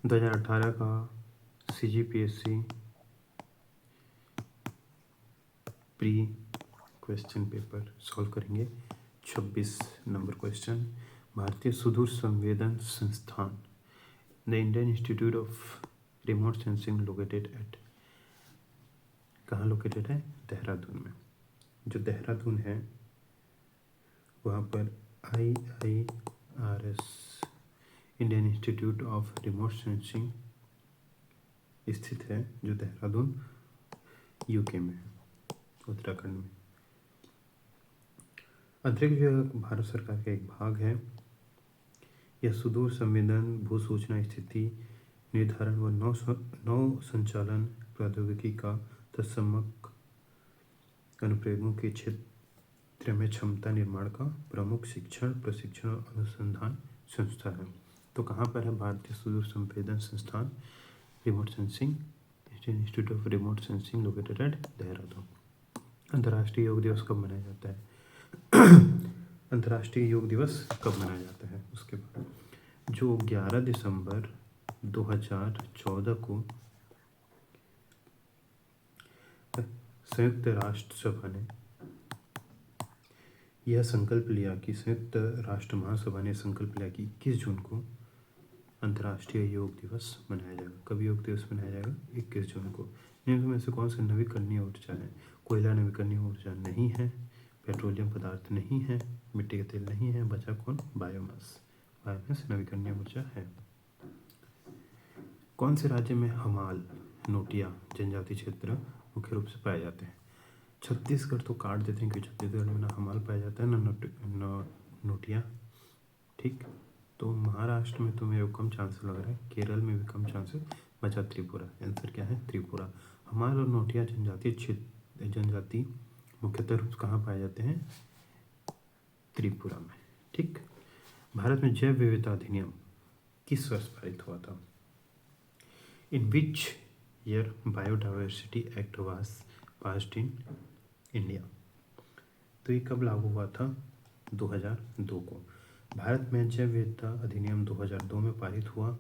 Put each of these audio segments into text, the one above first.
2018 का CGPSC pre question paper solve करेंगे। 26 number question. भारतीय सुदूर संवेदन संस्थान the Indian institute of remote sensing located at, कहाँ लोकेटेड है? देहरादून में। जो देहरादून है वहाँ पर IIRS Indian institute of remote sensing स्थित है, जो देहरादून UK में है, उत्तराखंड में। अंतरिक्ष विभाग भारत सरकार का एक भाग है। यह सुदूर संवेदन, भू सूचना स्थिति निर्धारण व नौ संचालन प्रौद्योगिकी का तत्समक अनुप्रयोगों के क्षेत्र में क्षमता निर्माण का प्रमुख शिक्षण, प्रशिक्षण और अनुसंधान संस्था है। तो कहाँ पर है भारतीय सुदूर संवेदन संस्थान? Remote sensing, Indian institute of remote sensing located at Dehradun. अंतर्राष्ट्रीय योग दिवस कब मनाया जाता है? अंतर्राष्ट्रीय योग दिवस कब मनाया जाता है? उसके बाद जो 11 दिसंबर 2014 को संयुक्त राष्ट्र सभा ने यह संकल्प लिया कि संयुक्त राष्ट्र महासभा ने संकल्प लिया कि 21 जून को अंतर्राष्ट्रीय योग दिवस मनाया जाएगा। कब योग दिवस मनाया जाएगा? 21 जून को। निम्न में से कौन सा नवीकरणीय ऊर्जा है? कोयला नवीकरणीय ऊर्जा नहीं है, पेट्रोलियम पदार्थ नहीं है, मिट्टी का तेल नहीं है, बचा कौन? बायोमास। बायोमास नवीकरणीय ऊर्जा है। कौन से राज्य में हमाल, नोटिया जनजाति क्षेत्र मुख्य रूप से पाए जाते हैं? छत्तीसगढ़ तो काट देते हैं क्योंकि छत्तीसगढ़ में ना हमाल पाया जाता है ना नोटिया। ठीक, तो महाराष्ट्र में तो मेरे को कम चांसेस लग रहा है, केरल में भी कम चांसेस, बचा त्रिपुरा। आंसर क्या है? त्रिपुरा। हमाल और नोटिया जनजाति मुख्यतः रूप से कहाँ पाए जाते हैं? त्रिपुरा में। ठीक, भारत में जैव विविधता अधिनियम किस वर्ष पारित हुआ था? In which year biodiversity act was passed in India? तो ये कब लागू हुआ था? 2002 को। भारत में जैव विविधता अधिनियम 2002 में पारित हुआ।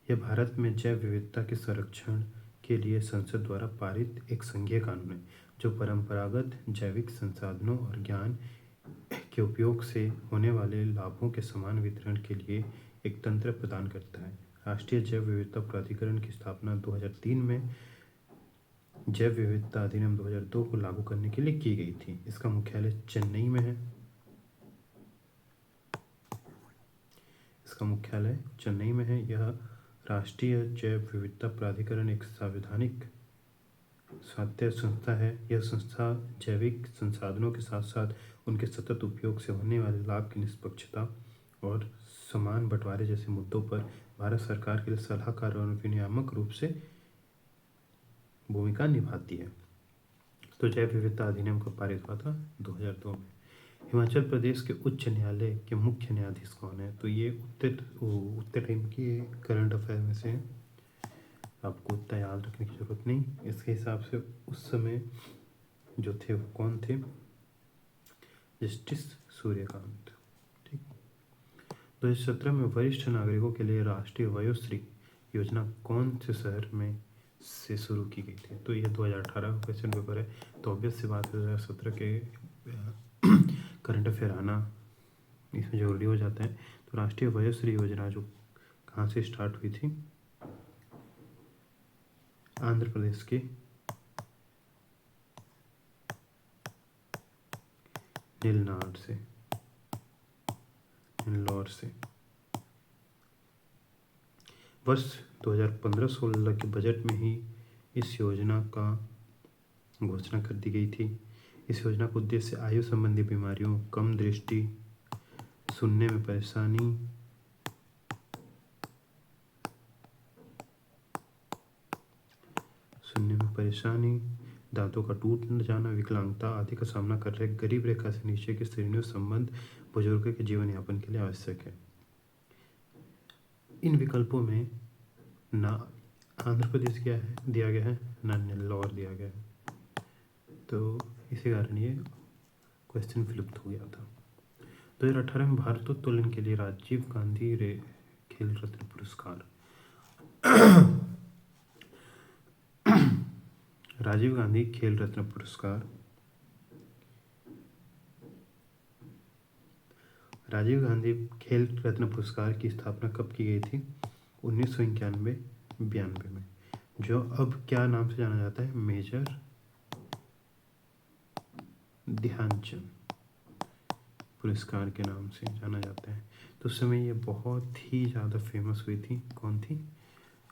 यह भारत में जैव विविधता के संरक्षण के लिए संसद द्वारा पारित एक संघीय कानून है, जो परंपरागत जैविक संसाधनों और ज्ञान के उपयोग से होने वाले लाभों के समान वितरण के लिए एक तंत्र प्रदान करता है। राष्ट्रीय जैव विविधता प्राधिकरण की स्थापना 2003 में जैव विविधता अधिनियम 2002 को लागू करने के लिए की गई थी। इसका मुख्यालय चेन्नई में है। इसका मुख्यालय चेन्नई में है। यह राष्ट्रीय जैव विविधता प्राधिकरण एक संवैधानिक स्वायत्त संस्था है। यह संस्था जैविक संसाधनों के साथ साथ उनके सतत उपयोग से होने वाले लाभ की निष्पक्षता और समान बंटवारे जैसे मुद्दों पर भारत सरकार के लिए सलाहकार और विनियामक रूप से भूमिका निभाती है। तो जैव विविधता अधिनियम कब पारित हुआ था? 2002 में। हिमाचल प्रदेश के उच्च न्यायालय के मुख्य न्यायाधीश कौन है? तो ये उत्तर टाइम की करंट अफेयर में से है, आपको उतना याद रखने की जरूरत नहीं। इसके हिसाब से उस समय जो थे वो कौन थे? जस्टिस सूर्यकांत। ठीक, 2017 में वरिष्ठ नागरिकों के लिए राष्ट्रीय वयोश्री योजना कौन से शहर में से शुरू की गई थी? तो ये 2018 का क्वेश्चन पेपर है, तो ऑब्वियस सी बात है 2017 के करंट अफेयर आना इसमें जरूरी हो जाता है। तो राष्ट्रीय वयोश्री योजना जो कहाँ से स्टार्ट हुई थी? आंध्र प्रदेश के नीलनाड से, इंदौर से। वर्ष 2015-16 के बजट में ही इस योजना का घोषणा कर दी गई थी। इस योजना का उद्देश्य आयु संबंधी बीमारियों, कम दृष्टि, सुनने में परेशानी, दांतों का टूट जाना, विकलांगता आदि का सामना कर रहे गरीब रेखा से नीचे की श्रेणियों संबंध बुजुर्गों के जीवन यापन के लिए आवश्यक है। इन विकल्पों में ना आंध्र प्रदेश क्या है दिया गया है, ना नेल्लौर दिया गया है, तो इसी कारण ये क्वेश्चन विलुप्त हो गया था। 2018 में भारतोत्तोलन के लिए राजीव गांधी खेल रत्न पुरस्कार। राजीव गांधी खेल रत्न पुरस्कार। राजीव गांधी खेल रत्न पुरस्कार की स्थापना कब की गई थी? 1991-92 में, जो अब क्या नाम से जाना जाता है? मेजर ध्यानचंद पुरस्कार के नाम से जाना जाता है। तो उस समय ये बहुत ही ज़्यादा फेमस हुई थी। कौन थी?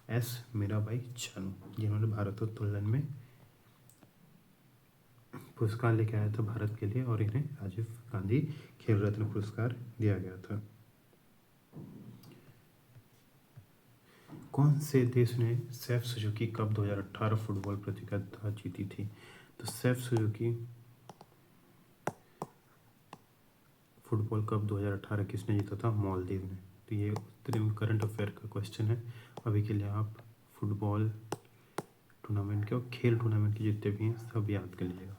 एस मीराबाई चानू, जिन्होंने भारोत्तोलन में पुरस्कार लेके आया था भारत के लिए, और इन्हें राजीव गांधी खेल रत्न पुरस्कार दिया गया था। कौन से देश ने सैफ सुजुकी कप 2018 फुटबॉल प्रतियोगिता जीती थी? तो सैफ सुजुकी फुटबॉल कप 2018 किसने जीता था? मालदीव ने। तो ये करंट अफेयर का क्वेश्चन है। अभी के लिए आप फुटबॉल टूर्नामेंट के और खेल टूर्नामेंट के जितने भी हैं सब याद कर लीजिएगा।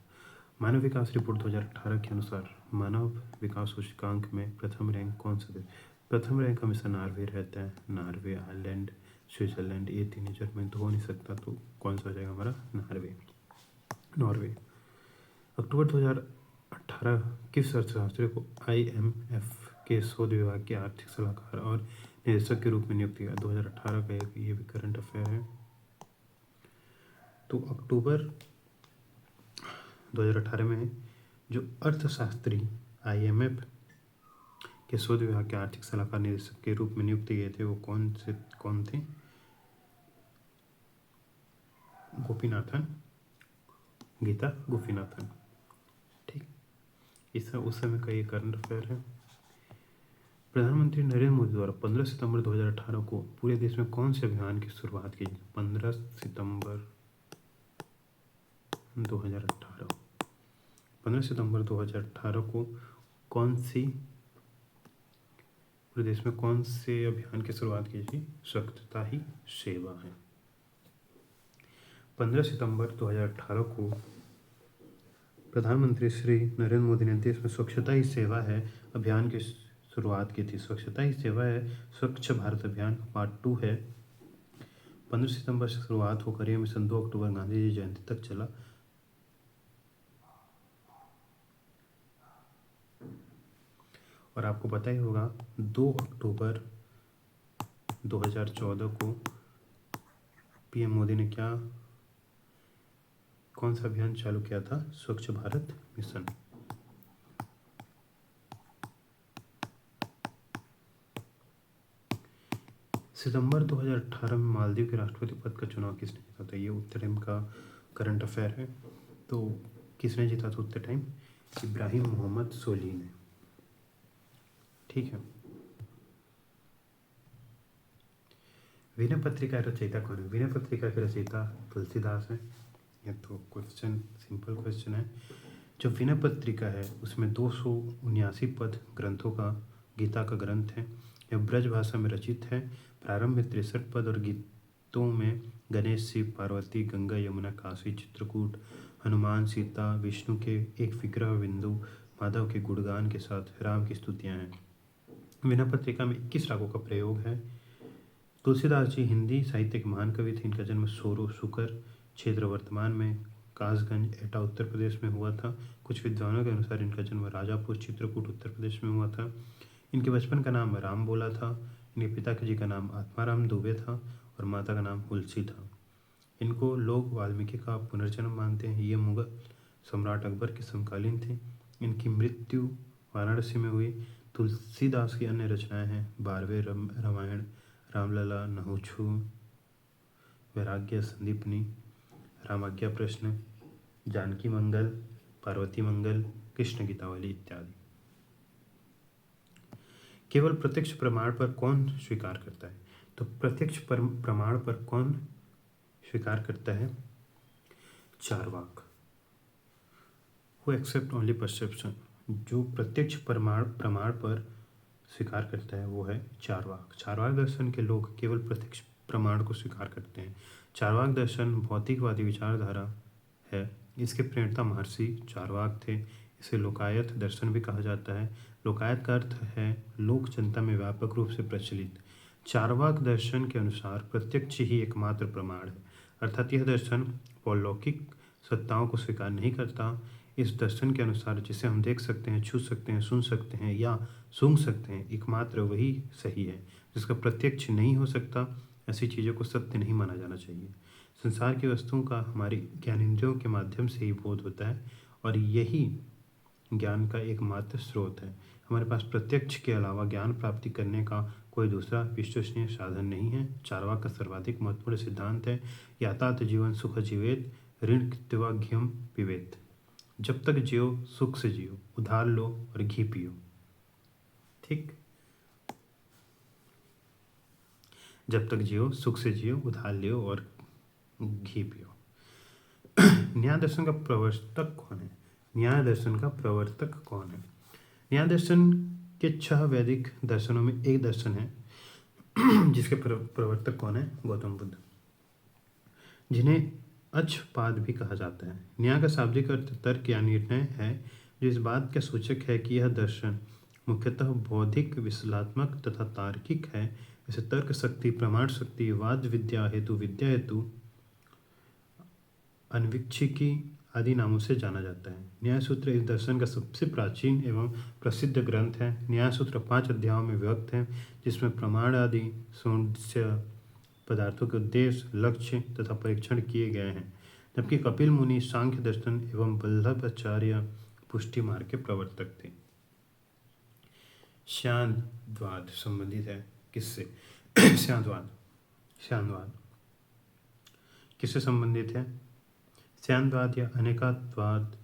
मानव विकास रिपोर्ट 2018 के अनुसार मानव विकास सूचकांक में प्रथम रैंक कौन सा देश? प्रथम रैंक हमेशा नॉर्वे रहता है। नॉर्वे, आयरलैंड, स्विट्जरलैंड, ये तीन जर्मनी तो हो नहीं सकता, तो कौन सा हो जाएगा हमारा? नॉर्वे। अक्टूबर 2018 किस अर्थशास्त्री को IMF के शोध विभाग के आर्थिक सलाहकार और निदेशक के रूप में नियुक्त किया? 2018 का एक ये भी करंट अफेयर है। तो अक्टूबर 2018 में जो अर्थशास्त्री IMF के शोध विभाग के आर्थिक सलाहकार निदेशक के रूप में नियुक्त किए थे वो कौन थे? गीता गोपीनाथन। ठीक, इस उस समय का ये करंट अफेयर है। प्रधानमंत्री नरेंद्र मोदी द्वारा 15 सितंबर 2018 को पूरे देश में कौन से अभियान की शुरुआत की? 15 सितंबर 2018 को पूरे देश में कौन से अभियान की शुरुआत की थी? स्वच्छता ही सेवा है। 15 सितंबर 2018 को प्रधानमंत्री श्री नरेंद्र मोदी ने देश में स्वच्छता ही सेवा है अभियान की शुरुआत की थी। स्वच्छता ही सेवा है स्वच्छ भारत अभियान पार्ट 2 है। 15 सितंबर से शुरुआत होकर यह मिशन 2 अक्टूबर गांधी जी जयंती तक चला। और आपको पता ही होगा 2 अक्टूबर 2014 को PM मोदी ने कौन सा अभियान चालू किया था? स्वच्छ भारत मिशन। सितंबर 2018 में मालदीव के राष्ट्रपति पद का चुनाव किसने जीता था? ये उतने टाइम का करंट अफेयर है। तो किसने जीता था उतने टाइम? इब्राहिम मोहम्मद सोली ने। ठीक है। विनय पत्रिका रचयिता कौन है? विनय पत्रिका के रचयिता तुलसीदास है। ये तो क्वेश्चन सिंपल क्वेश्चन है। जो विनय पत्रिका है उसमें 279 पद ग्रंथों का गीता का ग्रंथ है। यह ब्रज भाषा में रचित है। प्रारंभ में 63 पद और गीतों में गणेश, शिव, पार्वती, गंगा, यमुना, काशी, चित्रकूट, हनुमान, सीता, विष्णु के एक विग्रह बिंदु, माधव के गुणगान के साथ राम की स्तुतियाँ हैं। विनय पत्रिका में 21 रागों का प्रयोग है। तुलसीदास जी हिंदी साहित्य के महान कवि थे। इनका जन्म सोरो सुकर क्षेत्र वर्तमान में कासगंज एटा उत्तर प्रदेश में हुआ था। कुछ विद्वानों के अनुसार इनका जन्म राजापुर चित्रकूट उत्तर प्रदेश में हुआ था। इनके बचपन का नाम राम बोला था। इनके पिता जी का नाम आत्माराम दुबे था और माता का नाम तुलसी था। इनको लोग वाल्मीकि का पुनर्जन्म मानते हैं। ये मुगल सम्राट अकबर के समकालीन थे। इनकी मृत्यु वाराणसी में हुई। तुलसीदास की अन्य रचनाएं हैं 12वें रामायण, रामलला, नहुछु, वैराग्य संदीपनी, रामाज्ञा प्रश्न, जानकी मंगल, पार्वती मंगल, कृष्ण गीतावली इत्यादि। केवल प्रत्यक्ष प्रमाण पर कौन स्वीकार करता है? तो प्रत्यक्ष प्रमाण पर कौन स्वीकार करता है? चारवाक। वो एक्सेप्ट ओनली परसेप्शन। जो प्रत्यक्ष प्रमाण पर स्वीकार करता है वो है चारवाक। चारवाक दर्शन के लोग केवल प्रत्यक्ष प्रमाण को स्वीकार करते हैं। चारवाक दर्शन भौतिकवादी विचारधारा है। इसके प्रणेता महर्षि चारवाक थे। इसे लोकायत दर्शन भी कहा जाता है। लोकायत का अर्थ है लोक जनता में व्यापक रूप से प्रचलित। चार्वाक दर्शन के अनुसार प्रत्यक्ष ही एकमात्र प्रमाण है, अर्थात यह दर्शन पौलौकिक सत्ताओं को स्वीकार नहीं करता। इस दर्शन के अनुसार जिसे हम देख सकते हैं, छू सकते हैं, सुन सकते हैं या सूंघ सकते हैं, एकमात्र वही सही है। जिसका प्रत्यक्ष नहीं हो सकता, ऐसी चीज़ों को सत्य नहीं माना जाना चाहिए। संसार की वस्तुओं का हमारी ज्ञानेंद्रियों के माध्यम से ही बोध होता है और यही ज्ञान का एकमात्र स्रोत है। हमारे पास प्रत्यक्ष के अलावा ज्ञान प्राप्ति करने का कोई दूसरा विश्वसनीय साधन नहीं है। चार्वाक का सर्वाधिक महत्वपूर्ण सिद्धांत है, यातायात जीवन सुख जीवेत, ऋण कृत्वा घ्यम पिबेत। जब तक जियो सुख से जियो, उधार लो और घी पियो। ठीक, जब तक जियो सुख से जियो, उधार लियो और घी पियो। न्याय दर्शन का प्रवर्तक कौन है? न्याय दर्शन का प्रवर्तक कौन है? न्याय दर्शन के 6 वैदिक दर्शनों में एक दर्शन है जिसके प्रवर्तक कौन है? गौतम बुद्ध, जिन्हें अक्षपाद भी कहा जाता है। न्याय का शाब्दिक अर्थ तर्क या निर्णय है, जो इस बात का सूचक है कि यह दर्शन मुख्यतः बौद्धिक, विश्लेषणात्मक तथा तार्किक है। इसे तर्क शक्ति, प्रमाण शक्ति, वाद विद्या हेतु, अन्वीक्षिकी आदि नामों से जाना जाता है। न्याय सूत्र इस दर्शन का सबसे प्राचीन एवं प्रसिद्ध ग्रंथ है। न्याय सूत्र 5 अध्यायों में विभक्त है, जिसमें प्रमाण आदि सौंदर्य पदार्थों के उद्देश्य, लक्ष्य तथा परीक्षण किए गए हैं। जबकि कपिल मुनि सांख्य दर्शन एवं वल्लभाचार्य पुष्टि मार्ग के प्रवर्तक थे। श्यानवाद संबंधित है किससे? श्यानवाद किससे संबंधित है? श्यानवाद या अनेकात्वाद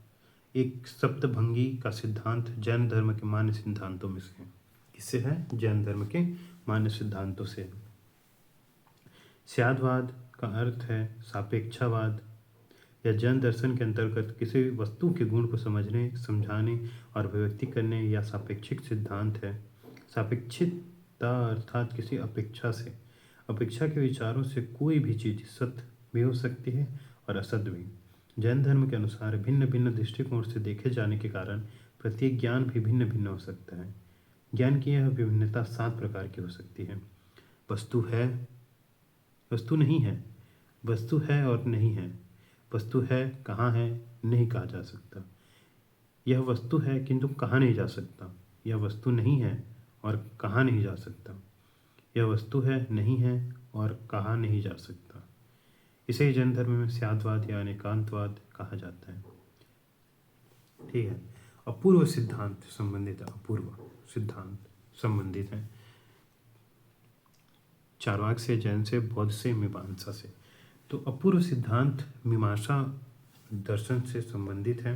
एक सप्तभंगी का सिद्धांत जैन धर्म के मान्य सिद्धांतों में से है। किससे है? जैन धर्म के मान्य सिद्धांतों से। श्यानवाद का अर्थ है सापेक्षावाद। यह जैन दर्शन के अंतर्गत किसी भी वस्तु के गुण को समझने, समझाने और अभिव्यक्ति करने या सापेक्षिक सिद्धांत है। सापेक्षिकता अर्थात किसी अपेक्षा के विचारों से कोई भी चीज सत्य भी हो सकती है और असत्य भी। जैन धर्म के अनुसार भिन्न भिन्न दृष्टिकोण से देखे जाने के कारण प्रत्येक ज्ञान भी भिन्न भिन्न हो सकता है। ज्ञान की यह विभिन्नता 7 प्रकार की हो सकती है। वस्तु है, वस्तु नहीं है, वस्तु है और नहीं है, वस्तु है कहाँ है नहीं कहा जा सकता, यह वस्तु है किंतु कहा नहीं जा सकता, यह वस्तु नहीं है और कहा नहीं जा सकता, यह वस्तु है नहीं है और कहा नहीं जा सकता। इसे ही जैन धर्म में स्याद्वाद या अनेकांतवाद कहा जाता है। ठीक है। अपूर्व सिद्धांत संबंधित है, अपूर्व सिद्धांत संबंधित है चार्वाक से, जैन से, बौद्ध से, मीमांसा से। तो अपूर्व सिद्धांत मीमांसा दर्शन से संबंधित है।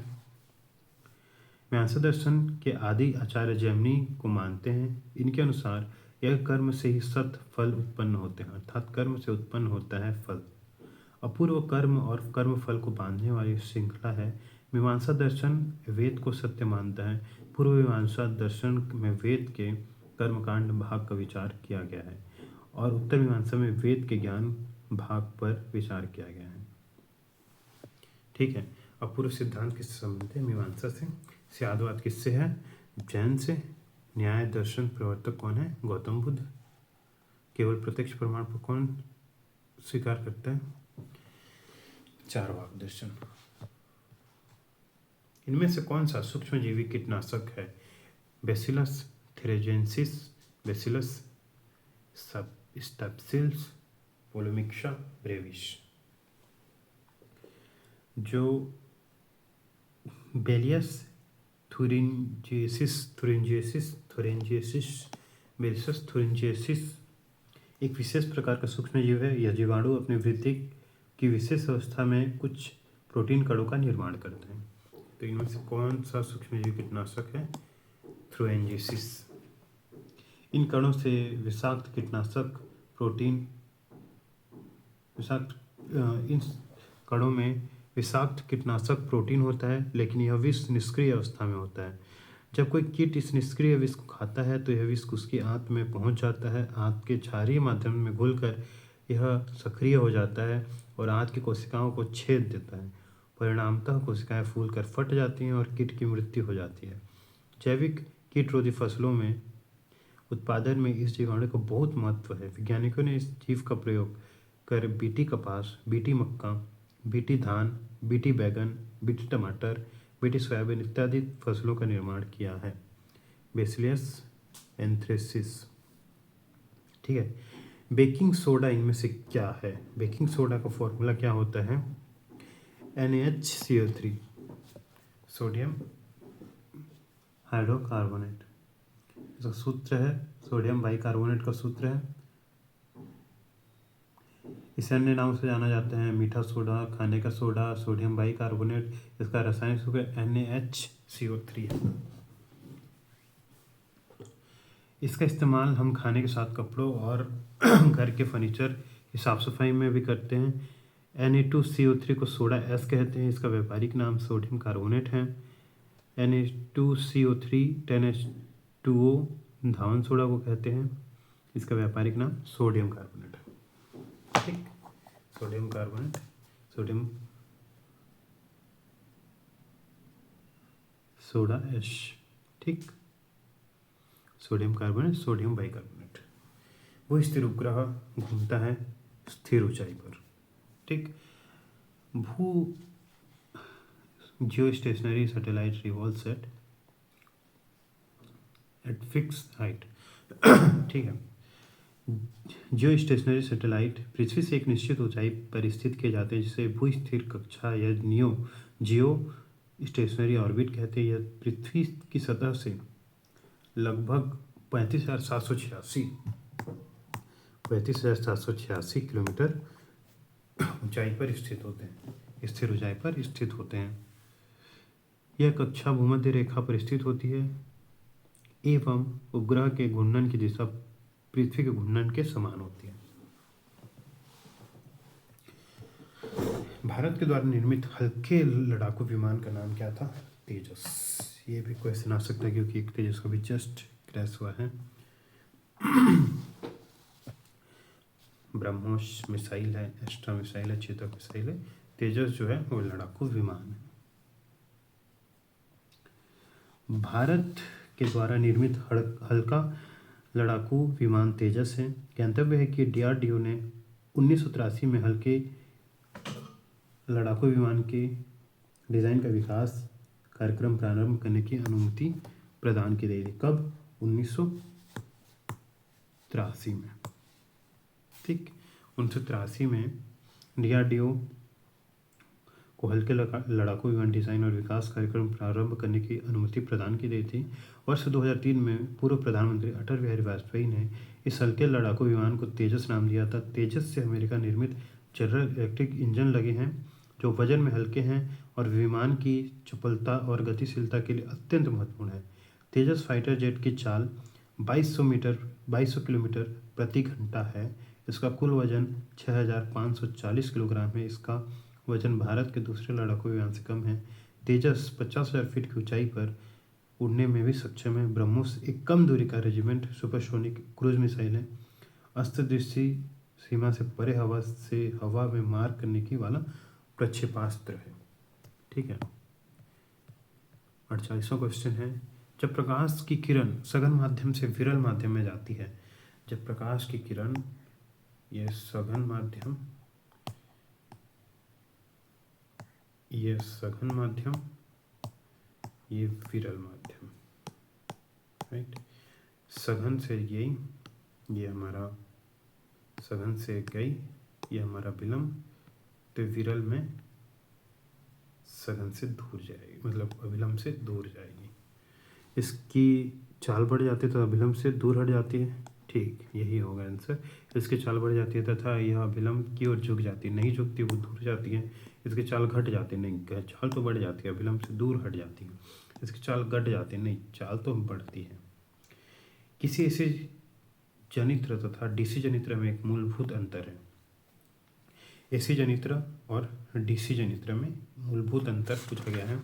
मीमांसा दर्शन के आदि आचार्य जैमिनी को मानते हैं। इनके अनुसार यह कर्म से ही सत फल उत्पन्न होते हैं, अर्थात कर्म से उत्पन्न होता है फल। अपूर्व कर्म और कर्म फल को बांधने वाली श्रृंखला है। मीमांसा दर्शन वेद को सत्य मानता है। पूर्व मीमांसा दर्शन में वेद के कर्मकांड भाग का विचार किया गया है और उत्तर मीमांसा में वेद के ज्ञान भाग पर विचार किया गया है। ठीक है। अपूर्व सिद्धांत किससे संबंधित है? मीमांसा से। स्याद्वाद किससे है? जैन से। न्याय दर्शन प्रवर्तक कौन है? गौतम बुद्ध। केवल प्रत्यक्ष प्रमाण पर कौन स्वीकार करता है? चार्वाक दर्शन। इनमें से कौन सा सूक्ष्मजीवी कीटनाशक है? Bacillus thuringiensis, Bacillus subtilis, polymyxa brevis. जो बेलियस थुरिंजियसिस एक विशेष प्रकार का सूक्ष्मजीव है। यह जीवाणु अपनी वृद्धि की विशेष अवस्था में कुछ प्रोटीन कणों का निर्माण करते हैं। तो इनमें से कौन सा सूक्ष्मजीव कीटनाशक है? थ्रोएंजिसिस। इन कणों से विषाक्त कीटनाशक प्रोटीन इन कणों में विषाक्त कीटनाशक प्रोटीन होता है, लेकिन यह विष निष्क्रिय अवस्था में होता है। जब कोई कीट इस निष्क्रिय विष को खाता है तो यह विष उसकी आंत में पहुंच जाता है। आंत के क्षारीय माध्यम में घुलकर यह सक्रिय हो जाता है और आंत की कोशिकाओं को छेद देता है। परिणामतः कोशिकाएं फूलकर फट जाती हैं और कीट की मृत्यु हो जाती है। जैविक कीटरोधी फसलों में उत्पादन में इस जीवाणु का बहुत महत्व है। वैज्ञानिकों ने इस जीव का प्रयोग कर बीटी कपास, बीटी मक्का, बीटी धान, बीटी बैगन, बीटी टमाटर, बीटी सोयाबीन इत्यादि फसलों का निर्माण किया है। Bacillus anthracis. ठीक है। बेकिंग सोडा इनमें से क्या है? बेकिंग सोडा का फॉर्मूला क्या होता है? NaHCO3, sodium hydrocarbonate. इसका सूत्र है, सोडियम बाइकार्बोनेट का सूत्र है। इसे अन्य नाम से जाना जाता है मीठा सोडा, खाने का सोडा, सोडियम बाइकार्बोनेट। इसका रासायनिक सूत्र NaHCO3 है। इसका इस्तेमाल हम खाने के साथ कपड़ों और घर के फर्नीचर की साफ सफाई में भी करते हैं। Na2CO3 को सोडा एस कहते हैं। इसका व्यापारिक नाम सोडियम कार्बोनेट है। Na2CO3 10H2O धावन सोडा को कहते हैं। इसका व्यापारिक नाम सोडियम कार्बोनेट है। ठीक, sodium carbonate, sodium soda ash. ठीक, सोडियम कार्बोनेट, सोडियम बाइकार्बोनेट। वो स्थिर उपग्रह घूमता है स्थिर ऊंचाई पर। ठीक, भू जियो stationery satellite revolves eight fix height. ठीक है। जियो स्टेशनरी सैटेलाइट पृथ्वी से एक निश्चित ऊंचाई पर स्थित किए जाते हैं, जिसे भू स्थिर कक्षा या जियो स्टेशनरी ऑर्बिट कहते हैं। यह पृथ्वी की सतह से लगभग 35,786 किलोमीटर ऊंचाई पर स्थित होते हैं, स्थिर ऊंचाई पर स्थित होते हैं। यह कक्षा भूमध्य रेखा पर स्थित होती है एवं उपग्रह के घूर्णन की दिशा पृथ्वी के घूर्णन के समान होती है। भारत के द्वारा निर्मित हल्के लड़ाकू विमान का नाम क्या था? तेजस। ये भी क्वेश्चन आ सकता है क्योंकि एक तेजस का भी जस्ट क्रैश हुआ है। ब्रह्मोस मिसाइल है, एस्ट्रा मिसाइल है, चेतक मिसाइल है। तेजस जो है वो लड़ाकू विमान है। भारत के द्वारा निर्मित हल्का लड़ाकू विमान तेजस है। ज्ञातव्य है कि DRDO ने 1983 में हल्के लड़ाकू विमान के डिज़ाइन का विकास कार्यक्रम प्रारंभ करने की अनुमति प्रदान की गई थी। कब? 1983 में। ठीक, 1983 में DRDO को हल्के लड़ाकू विमान डिज़ाइन और विकास कार्यक्रम प्रारंभ करने की अनुमति प्रदान की गई थी। वर्ष 2003 में पूर्व प्रधानमंत्री अटल बिहारी वाजपेयी ने इस हल्के लड़ाकू विमान को तेजस नाम दिया था। तेजस से अमेरिका निर्मित जनरल इलेक्ट्रिक इंजन लगे हैं जो वजन में हल्के हैं और विमान की चपलता और गतिशीलता के लिए अत्यंत महत्वपूर्ण है। तेजस फाइटर जेट की चाल 2200 किलोमीटर प्रति घंटा है। इसका कुल वजन 6540 किलोग्राम है। इसका वजन भारत के दूसरे लड़ाकू विमान से कम है। तेजस 50,000 फीट की ऊंचाई पर उड़ने में भी सक्षम है। ब्रह्मोस एक कम दूरी का रेजिमेंट सुपरसोनिक क्रूज मिसाइल है। अस्त्रदृष्टि सीमा से परे हवा में मार करने की वाला प्रक्षेपास्त्र है। ठीक है। 48वां क्वेश्चन है, जब प्रकाश की किरण सघन माध्यम से विरल माध्यम में जाती है, जब प्रकाश की किरण ये सघन माध्यम, ये सघन माध्यम, ये विरल माध्यम, राइट। सघन से यही, ये हमारा सघन से गई, ये हमारा विलंब, तो विरल में सघन से दूर जाएगी, मतलब अभिलंब से दूर जाएगी। इसकी चाल बढ़ जाती है तो अभिलंब से दूर हट जाती है। ठीक, यही होगा आंसर। इसकी चाल बढ़ जाती है तथा यह अभिलंब की ओर झुक जाती है, नहीं झुकती, वो दूर जाती है। इसकी चाल घट जाती है, नहीं, चाल तो बढ़ जाती है, अभिलंब से दूर हट जाती है। इसकी चाल घट जाती है, नहीं, चाल तो बढ़ती है। किसी ऐसे जनित्र तथा DC जनित्र में एक मूलभूत अंतर है। AC जनित्र और DC जनित्र में मूलभूत अंतर पूछा गया है।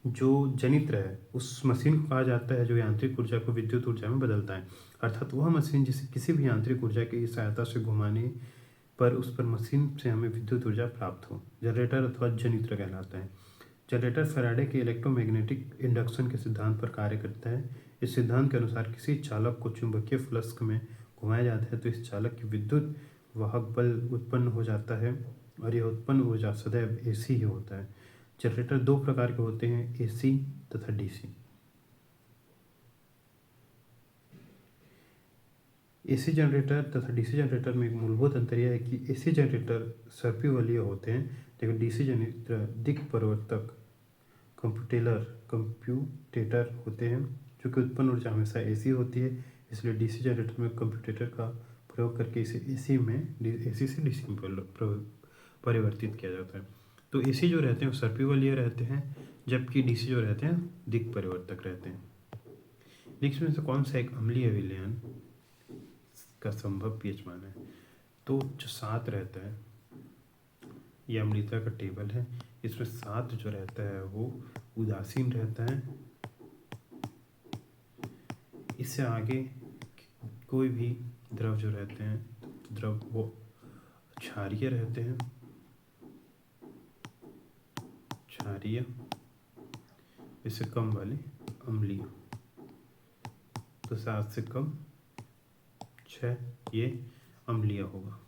जो जनित्र है उस मशीन को कहा जाता है जो यांत्रिक ऊर्जा को विद्युत ऊर्जा में बदलता है, अर्थात वह मशीन जिसे किसी भी यांत्रिक ऊर्जा की सहायता से घुमाने पर उस पर मशीन से हमें विद्युत ऊर्जा प्राप्त हो, जनरेटर अथवा जनित्र कहलाता है। जनरेटर फैराडे के इलेक्ट्रोमैग्नेटिक इंडक्शन के सिद्धांत पर कार्य करता है। इस सिद्धांत के अनुसार किसी चालक को चुंबकीय फ्लक्स में घुमाया जाता है तो इस चालक की विद्युत वाहक बल उत्पन्न हो जाता है और यह उत्पन्न ऊर्जा सदैव एसी ही होता है। जनरेटर दो प्रकार के होते हैं, एसी तथा डीसी। एसी जनरेटर तथा डीसी जनरेटर में एक मूलभूत अंतर यह है कि एसी जनरेटर सर्पिवलीय होते हैं जबकि डीसी जनरेटर दिक्परिवर्तक कंप्यूटेटर होते हैं। चूँकि उत्पन्न ऊर्जा हमेशा एसी होती है इसलिए डीसी जनरेटर में कंप्यूटेटर का प्रयोग करके इसे एसी से डीसी में परिवर्तित किया जाता है। तो एसी जो रहते हैं वो सर्पिवलीय रहते हैं जबकि डीसी जो रहते हैं दिक् परिवर्तक रहते हैं। निम्न में से कौन सा एक अम्लीय विलयन का संभव पीएच मान है? तो जो 7 रहता है ये अम्लीयता का टेबल है। इसमें 7 जो रहता है वो उदासीन रहता है। इससे आगे कोई भी द्रव जो रहते हैं द्रव वो क्षारीय रहते हैं, क्षारीय। इससे कम वाले अम्लीय। तो 7 से कम 6 ये अम्लीय होगा।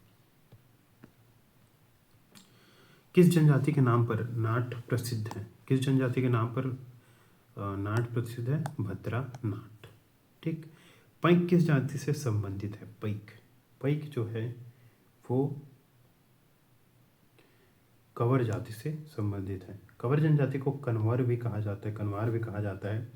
किस जनजाति के नाम पर नाट प्रसिद्ध है? किस जनजाति के नाम पर नाट प्रसिद्ध है? भद्रा नाट। ठीक। पैक किस जाति से संबंधित है? पैक जो है वो कंवर जाति से संबंधित है। कंवर जनजाति को कन्वर भी कहा जाता है, कन्वार भी कहा जाता है।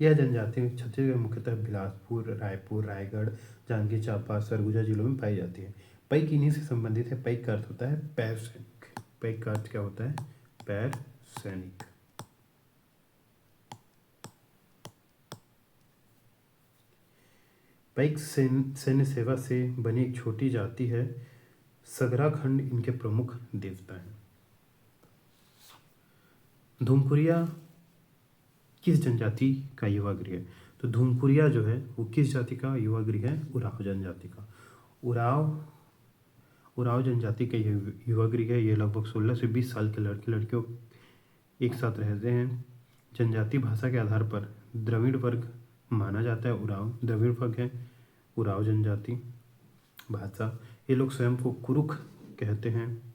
यह जनजाति छत्तीसगढ़ मुख्यतः बिलासपुर, रायपुर, रायगढ़, जांजगीर चांपा, सरगुजा जिलों में पाई जाती है। पैक इन्हीं से संबंधित है। पैक का अर्थ होता है पैर सैनिक। पैक का अर्थ क्या होता है? पैर सैनिक। पैक सैन्य सेवा से बनी एक छोटी जाति है। सगराखंड इनके प्रमुख देवता हैं। धूमकुरिया किस जनजाति का युवा गृह है? तो धूमकुरिया जो है वो किस जाति का युवा गृह है? उराव जनजाति का। उराव जनजाति का युवा गृह है। ये लगभग 16 से 20 साल के लड़के लड़कियों एक साथ रहते हैं। जनजाति भाषा के आधार पर द्रविड़ वर्ग माना जाता है। उराव द्रविड़ वर्ग है। उराव जनजाति भाषा, ये लोग स्वयं को कुरुख कहते हैं।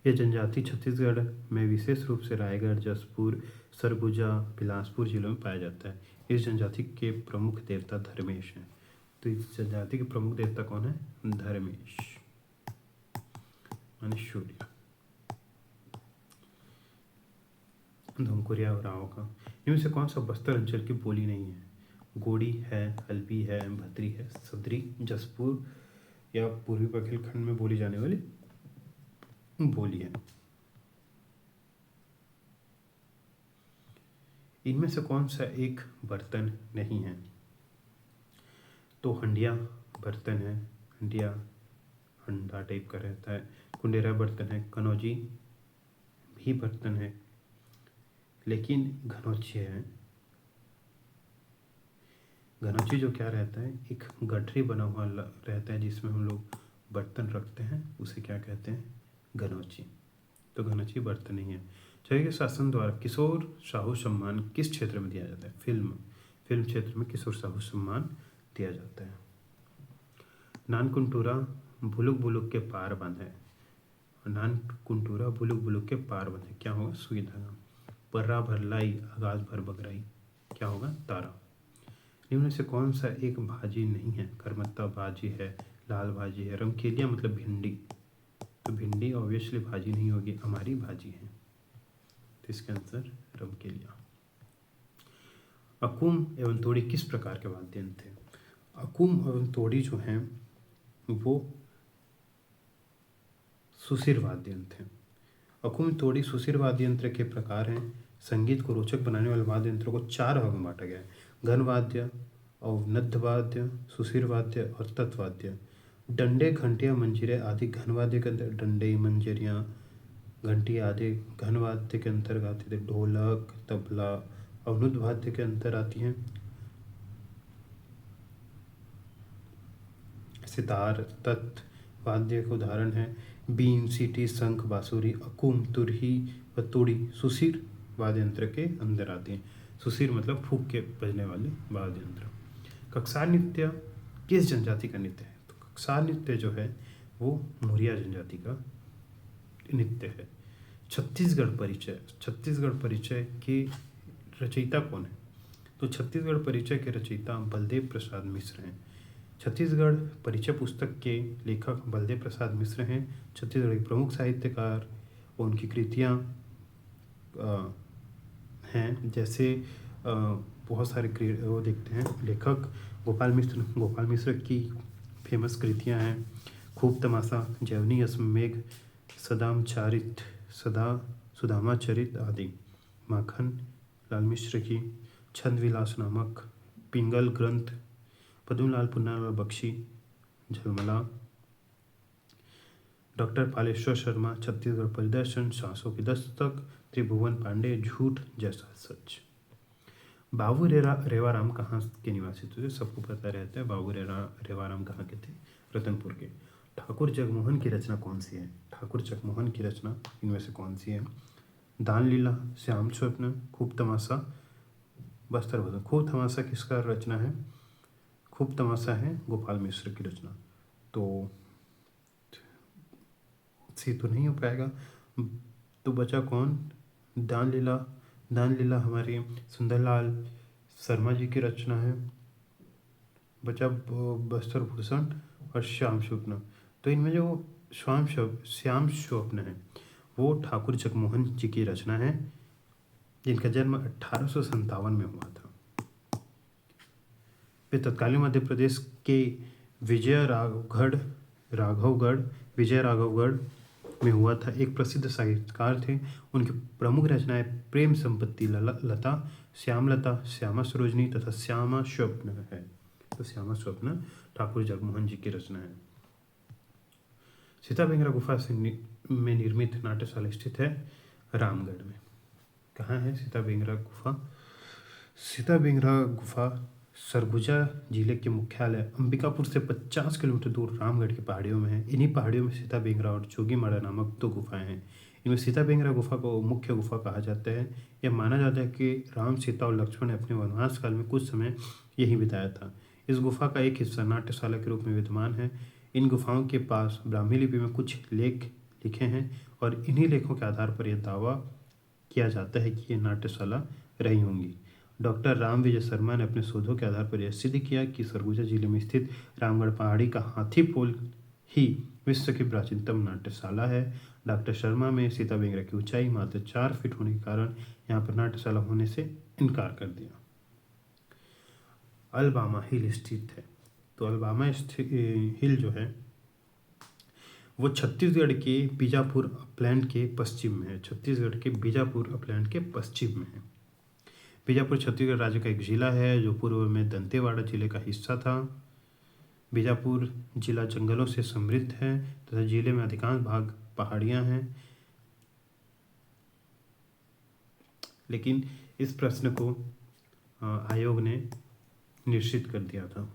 ये जनजाति छत्तीसगढ़ में विशेष रूप से रायगढ़, जसपुर, सरगुजा, बिलासपुर जिलों में पाया जाता है। इस जनजाति के प्रमुख देवता धर्मेश हैं। तो इस जनजाति के प्रमुख देवता कौन है? धर्मेश माने सूर्य। धूमकुरिया उराव का इनमें से कौन सा बस्तर अंचल की बोली नहीं है? गोड़ी है, हल्बी है, भद्री है, सदरी, जसपुर या पूर्वी बघेलखंड में बोली जाने वाली बोली है। इनमें से कौन सा एक बर्तन नहीं है? तो हंडिया बर्तन है। हंडिया हंडा टाइप का रहता है। कुंडेरा बर्तन है। कनौजी भी बर्तन है लेकिन घनौची है। घनौची जो क्या रहता है? एक गठरी बना हुआ रहता है जिसमें हम लोग बर्तन रखते हैं, उसे क्या कहते हैं? घनौची। तो घनौची बर्तन नहीं है। चलिए, शासन द्वारा किशोर साहू सम्मान किस क्षेत्र में दिया जाता है? फिल्म क्षेत्र में किशोर साहू सम्मान दिया जाता है। नानकुंटूरा भुलुक बुलुक के पार बंद है। नानकुंटूरा भुलुक बुलुक के पार बंद है, क्या होगा? सुई धागा। पर्रा भरलाई आगाज भर बगराई, क्या होगा? तारा। इनमें से कौन सा एक भाजी नहीं है? करमत्ता भाजी है, लाल भाजी है, रमकेलिया मतलब भिंडी। तो भिंडी ऑब्वियसली भाजी नहीं होगी, हमारी भाजी है। तो इसका आंसर रमकेलिया। अकुम एवं तोड़ी किस प्रकार के वाद्य यंत्र थे? अकुम एवं तोड़ी जो हैं वो सुशिर वाद्य यंत्र हैं। अकुम, तोड़ी, सुशिर वाद्य यंत्र के प्रकार हैं। संगीत को रोचक बनाने वाले वाद्य यंत्रों को 4 भागों में बांटा गया है: घन वाद्य, अवनद्ध वाद्य, सुशिर वाद्य और तत्वाद्य। डंडे, घंटियां, मंजीरे आदि घन वाद्य के अंदर, डंडे, मंजरियां, घंटी आदि घन वाद्य के अंतर्गत आती है। ढोलक, तबला अवनुद्ध वाद्य के अंतर आती हैं। सितार, तत्, वाद्य के उदाहरण हैं बीन, सीटी, शंख, बांसुरी, अकुम, तुरही व तोड़ी सुसीर वाद्य यंत्र के अंदर आती हैं। सुसीर मतलब फूंक के बजने वाले वाद्य यंत्र। कक्सार नृत्य किस जनजाति का नृत्य है? तो कक्सार नृत्य जो है वो मुरिया जनजाति का नृत्य है। छत्तीसगढ़ परिचय के रचयिता कौन है? तो छत्तीसगढ़ परिचय के रचयिता बलदेव प्रसाद मिश्र हैं। छत्तीसगढ़ परिचय पुस्तक के लेखक बलदेव प्रसाद मिश्र हैं। छत्तीसगढ़ के प्रमुख साहित्यकार, उनकी कृतियाँ हैं, जैसे बहुत सारे वो देखते हैं लेखक गोपाल मिश्र की फेमस कृतियाँ हैं खूब तमाशा, जैवनी अश्वमेघ, सुदामा चरित आदि। माखन लाल मिश्र की छंद विलास नामक, पिंगल ग्रंथ, पद्मलाल पुन्नालाल बख्शी, झलमला। डॉक्टर पालेश्वर शर्मा, छत्तीसगढ़ परिदर्शन, सांसों की दस्तक, त्रिभुवन पांडे, झूठ जैसा सच। बाबू रेवाराम कहाँ के निवासी थे? सबको पता रहता है बाबू रेवाराम कहाँ के थे? रतनपुर के। ठाकुर जगमोहन की रचना कौन सी है? ठाकुर जगमोहन की रचना इनमें से कौन सी है? दान लीला, श्याम स्वप्न, खूब तमाशा, बस्तर भजन। खूब तमाशा किसका रचना है? खूब तमाशा है गोपाल मिश्र की रचना। तो सी तो नहीं हो पाएगा, तो बचा कौन? दान लीला हमारे सुंदरलाल शर्मा जी की रचना है। बचा बस्तर भूषण और श्याम स्वप्न। तो इनमें जो श्याम स्वप्न है वो ठाकुर जगमोहन जी की रचना है, जिनका जन्म 1857 में हुआ था। वे तत्कालीन मध्य प्रदेश के विजय राघवगढ़ में हुआ था। एक प्रसिद्ध साहित्यकार थे। उनकी प्रमुख रचनाएं प्रेम संपत्ति लता, श्यामलता, श्यामा सरोजनी तथा श्यामा स्वप्न है। तो श्यामा स्वप्न ठाकुर जगमोहन जी की रचना है। सीताबेंगरा गुफा में निर्मित नाट्यशाला स्थित है रामगढ़ में। कहाँ है सीताबेंगरा गुफा? सीताबेंगरा गुफा सरगुजा जिले के मुख्यालय अंबिकापुर से 50 किलोमीटर दूर रामगढ़ की पहाड़ियों में है। इन्हीं पहाड़ियों में सीताबेंगरा और जोगीमाड़ा नामक 2 गुफाएं हैं। इनमें सीताबेंगरा गुफा को मुख्य गुफा कहा जाता है। यह माना जाता है कि राम, सीता और लक्ष्मण ने अपने वनवास काल में कुछ समय यहीं बिताया था। इस गुफा का एक हिस्सा नाट्यशाला के रूप में विद्यमान है। इन गुफाओं के पास ब्राह्मी लिपि में कुछ लेख लिखे हैं और इन्हीं लेखों के आधार पर यह दावा किया जाता है कि ये नाट्यशाला रही होंगी। डॉक्टर राम विजय शर्मा ने अपने शोधों के आधार पर यह सिद्ध किया कि सरगुजा जिले में स्थित रामगढ़ पहाड़ी का हाथी पोल ही विश्व की प्राचीनतम नाट्यशाला है। डॉक्टर शर्मा में सीताबेंगरा की ऊंचाई मात्र 4 फीट होने के कारण यहाँ पर नाट्यशाला होने से इनकार कर दिया। अलबामा हिल स्थित है। तो अलबामा हिल जो है वो छत्तीसगढ़ के बीजापुर अपलैंड के पश्चिम में है। छत्तीसगढ़ के बीजापुर अपलैंड के पश्चिम में है। बीजापुर छत्तीसगढ़ राज्य का एक जिला है जो पूर्व में दंतेवाड़ा जिले का हिस्सा था। बीजापुर जिला जंगलों से समृद्ध है तथा जिले में अधिकांश भाग पहाड़ियां हैं। लेकिन इस प्रश्न को आयोग ने निश्चित कर दिया था।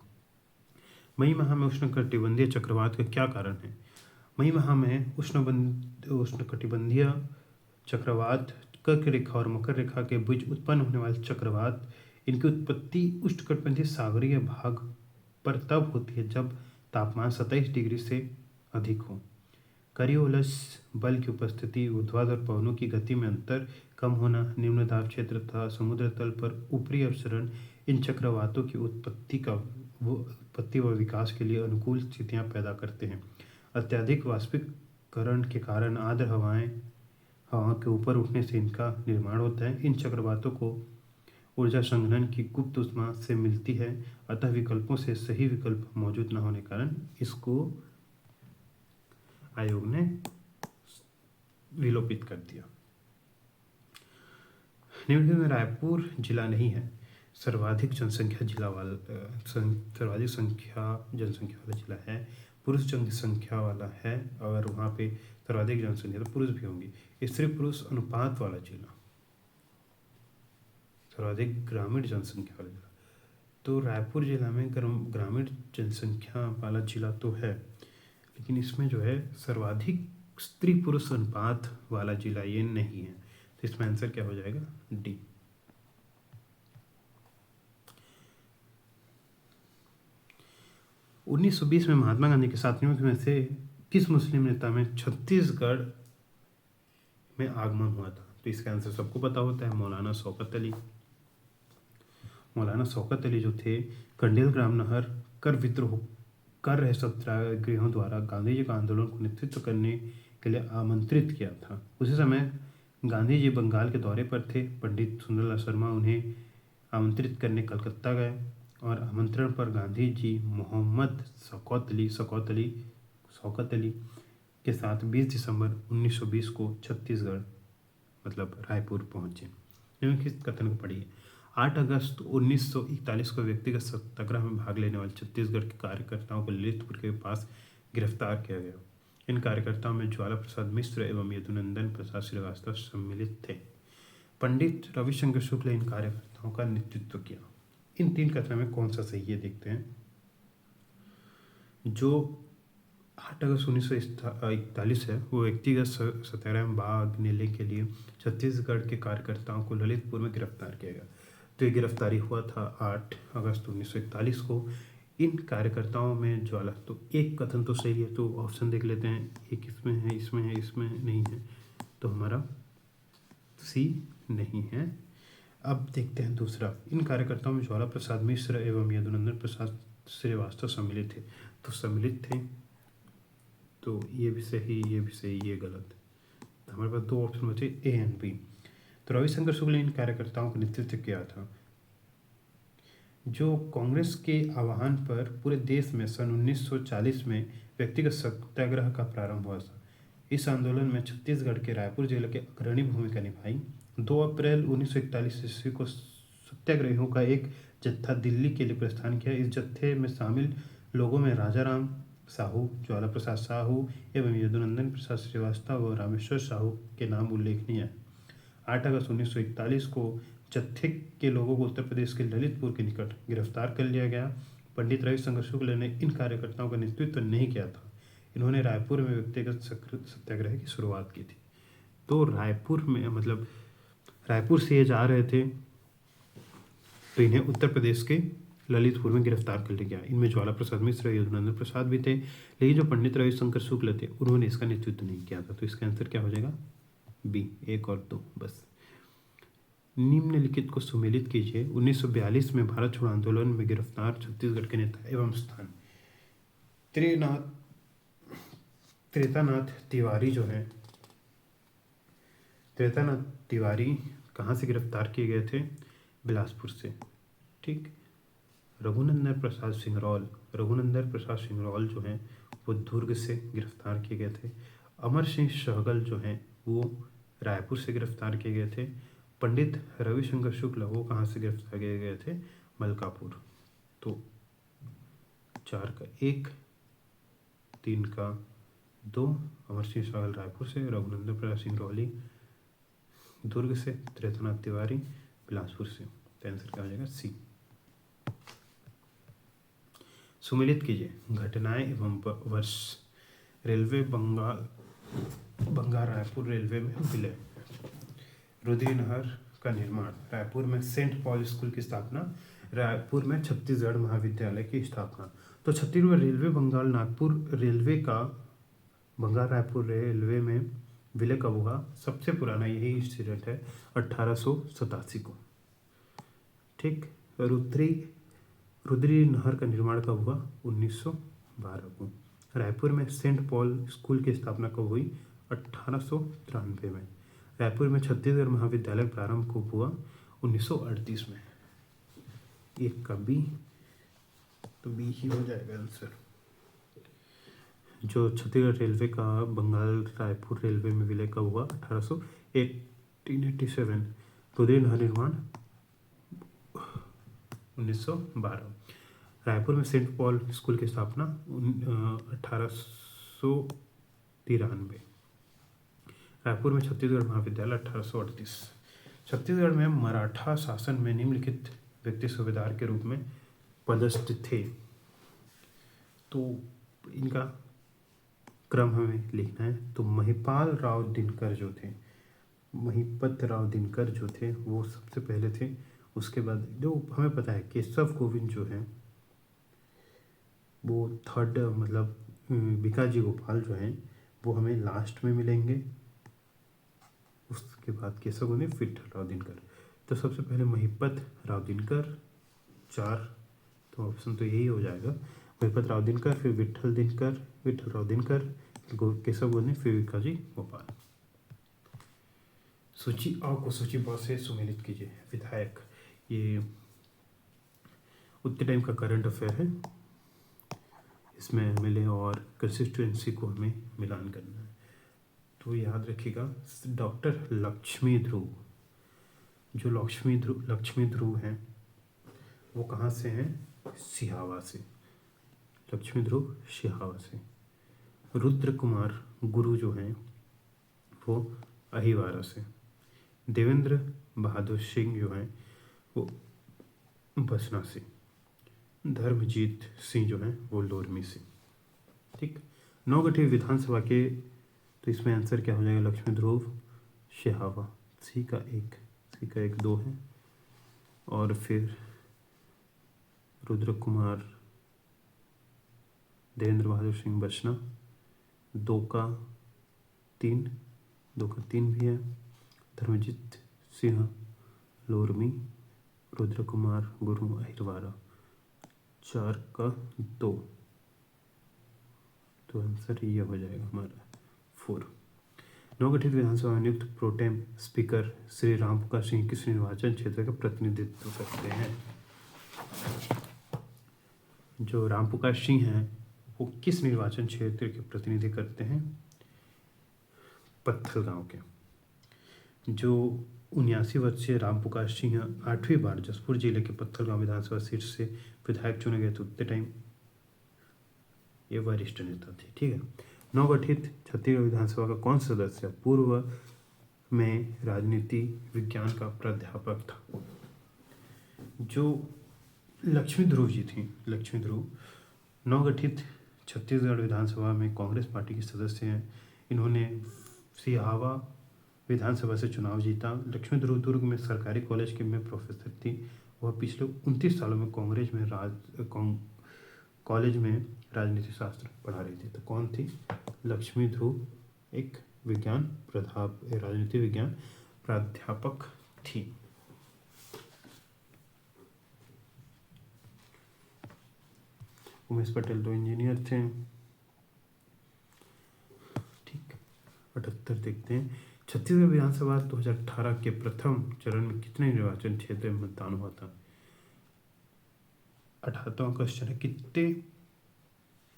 मई माह में उष्णकटिबंधीय चक्रवात का क्या कारण है? मई माह में उष्णकटिबंधीय चक्रवात कर्क रेखा और मकर रेखा के बीच उत्पन्न होने वाले चक्रवात, इनकी उत्पत्ति उष्णकटिबंधीय सागरीय भाग पर तब होती है जब तापमान 27 डिग्री से अधिक हो। करियोलस बल की उपस्थिति, ऊर्ध्वाधर पवनों की गति में अंतर कम होना, निम्न दाब क्षेत्र तथा समुद्र तल पर ऊपरी अपसरण इन चक्रवातों की उत्पत्ति व विकास के लिए अनुकूल स्थितियां पैदा करते हैं। अत्यधिक वाष्पीकरण के कारण आर्द्र हवा के ऊपर उठने से इनका निर्माण होता है। इन चक्रवातों को ऊर्जा संघनन की गुप्त ऊष्मा से मिलती है, अतः विकल्पों से सही विकल्प मौजूद न होने के कारण इसको आयोग ने विलोपित कर दिया। निम्न में रायपुर जिला नहीं है। सर्वाधिक जनसंख्या वाला जिला है। पुरुष जनसंख्या वाला है और वहाँ पे सर्वाधिक जनसंख्या तो पुरुष भी होंगी। स्त्री पुरुष अनुपात वाला जिला, सर्वाधिक ग्रामीण जनसंख्या वाला जिला। तो रायपुर जिला में ग्रामीण जनसंख्या वाला जिला तो है, लेकिन इसमें जो है सर्वाधिक स्त्री पुरुष अनुपात वाला जिला ये नहीं है, तो इसमें आंसर क्या हो जाएगा? डी। उन्नीस सौ 20 में महात्मा गांधी के साथियों में से किस मुस्लिम नेता में छत्तीसगढ़ में आगमन हुआ था? तो इसका आंसर सबको पता होता है, मौलाना शौकत अली। मौलाना शौकत अली जो थे, कंडेल ग्राम नहर कर विद्रोह कर रहे सत्याग्रहियों द्वारा गांधी जी का आंदोलन को नेतृत्व करने के लिए आमंत्रित किया था। उसी समय गांधी जी बंगाल के दौरे पर थे। पंडित सुंदरलाल शर्मा उन्हें आमंत्रित करने कलकत्ता गए और आमंत्रण पर गांधी जी मोहम्मद शौकत अली के साथ 20 दिसंबर 1920 को छत्तीसगढ़ मतलब रायपुर पहुंचे। निम्नलिखित कथन को पढ़िए। 8 अगस्त 1941 को व्यक्तिगत सत्याग्रह में भाग लेने वाले छत्तीसगढ़ के कार्यकर्ताओं को ललितपुर के पास गिरफ्तार किया गया। इन कार्यकर्ताओं में ज्वाला प्रसाद मिश्र एवं यदुनंदन प्रसाद श्रीवास्तव सम्मिलित थे। पंडित रविशंकर शुक्ल ने इन कार्यकर्ताओं का नेतृत्व किया। इन 3 कथनों में कौन सा सही है देखते हैं। जो 8 अगस्त 1941 है वो व्यक्तिगत सत्याग्रह में भाग लेने के लिए छत्तीसगढ़ के कार्यकर्ताओं को ललितपुर में गिरफ्तार किया गया। तो ये गिरफ्तारी हुआ था 8 अगस्त 1941 को। इन कार्यकर्ताओं में ज्वाला, तो एक कथन तो सही है, तो ऑप्शन देख लेते हैं। एक इसमें है, इसमें है, इसमें नहीं है, तो हमारा सी नहीं है। अब देखते हैं दूसरा। इन कार्यकर्ताओं में ज्वाला प्रसाद मिश्र एवं यदुनंदन प्रसाद श्रीवास्तव सम्मिलित थे। तो सम्मिलित थे, तो ये भी सही, ये भी सही, ये गलत। तो हमारे पास 2 ऑप्शन बचे, ए एंड बी। तो रविशंकर शुक्ल ने इन कार्यकर्ताओं का नेतृत्व किया था। जो कांग्रेस के आह्वान पर पूरे देश में सन 1940 में व्यक्तिगत सत्याग्रह का प्रारंभ हुआ था। इस आंदोलन में छत्तीसगढ़ के रायपुर जिले के अग्रणी भूमिका निभाई। 2 अप्रैल 1941 ईस्वी को सत्याग्रहियों का एक जत्था दिल्ली के लिए प्रस्थान किया। इस जत्थे में शामिल लोगों में राजाराम साहू, ज्वाला प्रसाद साहू एवं यदुनंदन प्रसाद श्रीवास्तव व रामेश्वर साहू के नाम उल्लेखनीय है। 8 अगस्त 1941 को जत्थे के लोगों को उत्तर प्रदेश के ललितपुर के निकट गिरफ्तार कर लिया गया। पंडित रविशंकर शुक्ल ने इन कार्यकर्ताओं का नेतृत्व नहीं किया था। इन्होंने रायपुर में व्यक्तिगत सत्याग्रह की शुरुआत की थी। तो रायपुर में मतलब रायपुर से ये जा रहे थे, तो इन्हें उत्तर प्रदेश के ललितपुर में गिरफ्तार कर लिया गया। इनमें ज्वाला प्रसाद मिश्र, यदुनंदन प्रसाद भी थे, लेकिन जो पंडित रविशंकर शुक्ल थे उन्होंने इसका नेतृत्व नहीं किया था। तो इसका आंसर क्या हो जाएगा? बी, 1 और 2 बस। निम्नलिखित को सुमेलित कीजिए। 1942 में भारत छोड़ो आंदोलन में गिरफ्तार छत्तीसगढ़ के नेता एवं स्थान। त्रेतानाथ तिवारी जो है, त्रेतानाथ तिवारी कहाँ से गिरफ्तार किए गए थे? बिलासपुर से। ठीक। रघुनंदन प्रसाद सिंगरौल जो हैं वो दुर्ग से गिरफ्तार किए गए थे। अमर सिंह सहगल जो हैं वो रायपुर से गिरफ्तार किए गए थे। पंडित रविशंकर शुक्ल वो कहाँ से गिरफ्तार किए गए थे? मलकापुर। तो 4 का 1, 3 का 2, अमर सिंह सहगल रायपुर से, रघुनंदन प्रसाद सिंगरौली दुर्ग से, त्रेतानाथ तिवारी बिलासपुर से। तो आंसर क्या हो जाएगा? सी। सुमेलित कीजिए। घटनाएं एवं वर्ष। रेलवे बंगाल रायपुर रेलवे में विलय। रुद्री नहर का निर्माण। रायपुर में सेंट पॉल स्कूल की स्थापना। रायपुर में छत्तीसगढ़ महाविद्यालय की स्थापना। तो छत्तीसगढ़ रेलवे बंगाल रायपुर रेलवे में विलय कब हुआ? सबसे पुराना यही इंसिडेंट है 1887 को। ठीक। रुद्री नहर का निर्माण कब हुआ? 1912 को। रायपुर में सेंट पॉल स्कूल की स्थापना कब हुई? 1893 में। रायपुर में छत्तीसगढ़ महाविद्यालय प्रारंभ कब हुआ? 1938 में। 1 का बी, तो बी ही हो जाएगा आंसर। जो छत्तीसगढ़ रेलवे का बंगाल रायपुर रेलवे में विलय कब हुआ? 1887। रुद्री नहर निर्माण 1912। रायपुर में सेंट पॉल स्कूल की स्थापना 1893। रायपुर में छत्तीसगढ़ महाविद्यालय 1838। छत्तीसगढ़ में मराठा शासन में निम्नलिखित व्यक्ति सूबेदार के रूप में पदस्थ थे। तो इनका क्रम हमें लिखना है। तो महिपाल राव दिनकर जो थे, महिपत राव दिनकर जो थे वो सबसे पहले थे। उसके बाद जो हमें पता है केशव गोविंद जो है वो थर्ड, मतलब भिकाजी गोपाल जो हैं वो हमें लास्ट में मिलेंगे। उसके बाद केशव गोविंद, विठल राव दिनकर। तो सबसे पहले महिपत राव दिनकर, 4, तो ऑप्शन तो यही हो जाएगा, महिपत राव दिनकर, फिर विठल दिनकर, विठल राव दिनकर, केशव गोविंद, फिर भिकाजी गोपाल। सूची अ को सूची ब से सुमेलित कीजिए। विधायक, ये उतने टाइम का करंट अफेयर है, इसमें एमएलए और कंस्टिट्यूएंसी को हमें मिलान करना है। तो याद रखिएगा डॉक्टर लक्ष्मी ध्रुव, जो लक्ष्मी ध्रुव हैं वो कहाँ से हैं? सिहावा से। लक्ष्मी ध्रुव सिहावा से। रुद्र कुमार गुरु जो हैं वो अहिवारा से। देवेंद्र बहादुर सिंह जो हैं वो बसना से। धर्मजीत सिंह जो हैं वो लोरमी से। ठीक, नवगठित विधानसभा के, तो इसमें आंसर क्या हो जाएगा? लक्ष्मी ध्रुव सिहावा, सी का एक 2 है, और फिर रुद्र कुमार, देवेंद्र बहादुर सिंह बसना, 2 का 3 भी है, धर्मजीत सिंह लोरमी, रुद्र कुमार गुरु अहिरवारा, 4 का 2, तो आंसर ये हो जाएगा हमारा 4। नवगठित विधानसभा में नियुक्त प्रोटेम स्पीकर श्री रामपुकार सिंह किस निर्वाचन क्षेत्र का प्रतिनिधित्व करते हैं? जो रामपुकार सिंह हैं वो किस निर्वाचन क्षेत्र के प्रतिनिधि करते हैं? पत्थल गांव के। जो 79 वर्षीय रामपुकार सिंह 8वीं बार जसपुर जिले के पत्थल गांव विधानसभा सीट से विधायक चुने गए थे, उतने टाइम ये वरिष्ठ नेता थे। ठीक है। नवगठित छत्तीसगढ़ विधानसभा का कौन सा सदस्य पूर्व में राजनीति विज्ञान का प्राध्यापक था? जो लक्ष्मी ध्रुव जी थी, लक्ष्मी ध्रुव नवगठित छत्तीसगढ़ विधानसभा में कांग्रेस पार्टी के सदस्य हैं। इन्होंने सिहावा विधानसभा से चुनाव जीता। लक्ष्मी ध्रुव दुर्ग में सरकारी कॉलेज के में प्रोफेसर थी। वह पिछले 29 सालों में कांग्रेस में कॉलेज में राजनीति शास्त्र पढ़ा रही थी। तो कौन थी? लक्ष्मी ध्रुव एक राजनीति विज्ञान प्राध्यापक थी। उमेश पटेल तो इंजीनियर थे। ठीक, 78 देखते हैं। छत्तीसगढ़ विधानसभा 2018 के प्रथम चरण में कितने निर्वाचन क्षेत्र में मतदान हुआ था? 78वां क्वेश्चन है, कितने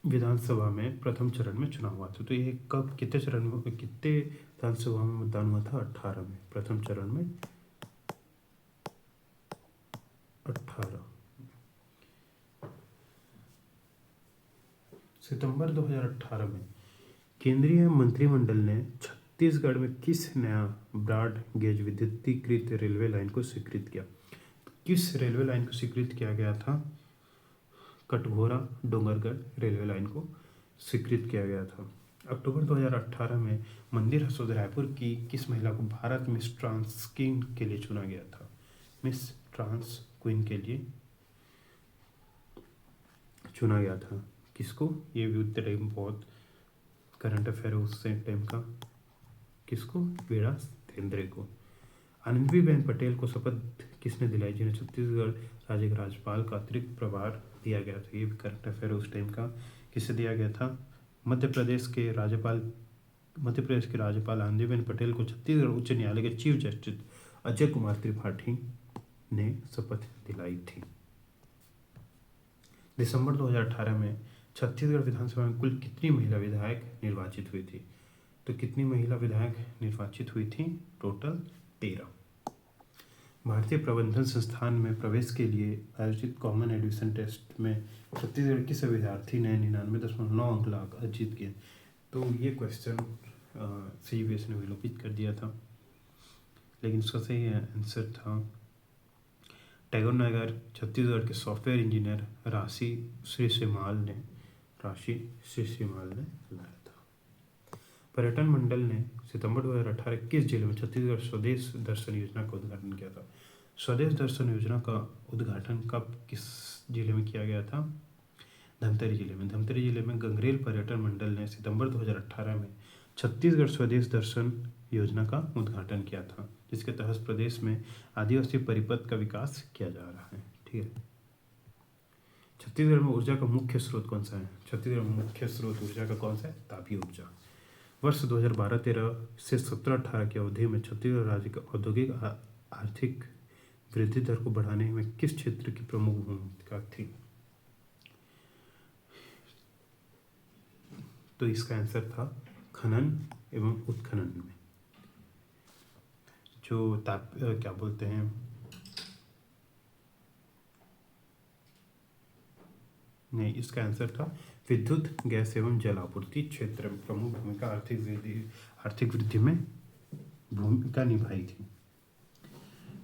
विधानसभा में प्रथम चरण में चुनाव हुआ था? तो ये कब, कितने चरण में, कितने विधानसभा में मतदान हुआ था? 18 में, प्रथम चरण में 18। सितंबर 2018 में केंद्रीय मंत्रिमंडल ने छत्तीसगढ़ में किस नया ब्रॉड गेज विद्युतीकृत रेलवे लाइन को स्वीकृत किया? किस रेलवे लाइन को स्वीकृत किया गया था? कटघोरा डोंगरगढ़ रेलवे लाइन को स्वीकृत किया गया था। अक्टूबर 2018 में मंदिर हसोद रायपुर की किस महिला को भारत मिस ट्रांस क्वीन के लिए चुना गया था? मिस ट्रांस क्वीन के लिए चुना गया था। किसको? ये भी उतने टाइम बहुत करंट अफेयर है उस टाइम का। किसको? वीणा सत्येंद्र को। आनंदीबेन पटेल को शपथ किसने दिलाई, जिन्हें छत्तीसगढ़ राज्य के राज्यपाल का अतिरिक्त प्रभार दिया गया था? ये भी करंट अफेयर उस टाइम का। किसे दिया गया था? मध्य प्रदेश के राज्यपाल आनंदीबेन पटेल को छत्तीसगढ़ उच्च न्यायालय के चीफ जस्टिस अजय कुमार त्रिपाठी ने शपथ दिलाई थी। दिसंबर 2018 में छत्तीसगढ़ विधानसभा में कुल कितनी महिला विधायक निर्वाचित हुई थी? तो कितनी महिला विधायक निर्वाचित हुई थी? टोटल 13। भारतीय प्रबंधन संस्थान में प्रवेश के लिए आयोजित कॉमन एडमिशन टेस्ट में छत्तीसगढ़ के सभी विद्यार्थी ने 99.9 अंक लाख अर्जित किए। तो ये क्वेश्चन CBS ने विलोपित कर दिया था, लेकिन इसका सही आंसर था टैगोर नगर छत्तीसगढ़ के सॉफ्टवेयर इंजीनियर राशि श्री श्रीमाल ने लाया था। पर्यटन मंडल ने सितंबर 2018 किस जिले में छत्तीसगढ़ स्वदेश दर्शन योजना का उद्घाटन किया था? स्वदेश दर्शन योजना का उद्घाटन कब किस जिले में किया गया था? धमतरी जिले में। धमतरी जिले में गंगरेल पर्यटन मंडल ने सितंबर 2018 में छत्तीसगढ़ स्वदेश दर्शन योजना का उद्घाटन किया था, जिसके तहत प्रदेश में आदिवासी परिपथ का विकास किया जा रहा है। ठीक है। छत्तीसगढ़ में ऊर्जा का मुख्य स्रोत कौन सा है? छत्तीसगढ़ में मुख्य स्रोत ऊर्जा का कौन सा है? तापीय ऊर्जा। वर्ष 2012-13 से 17-18 की अवधि में छत्तीसगढ़ राज्य का औद्योगिक आर्थिक वृद्धि दर को बढ़ाने में किस क्षेत्र की प्रमुख भूमिका थी? तो इसका आंसर था खनन एवं उत्खनन में। जो क्या बोलते हैं, नहीं, इसका आंसर था विद्युत, गैस एवं जल आपूर्ति क्षेत्र में प्रमुख भूमिका आर्थिक वृद्धि में भूमिका निभाई थी।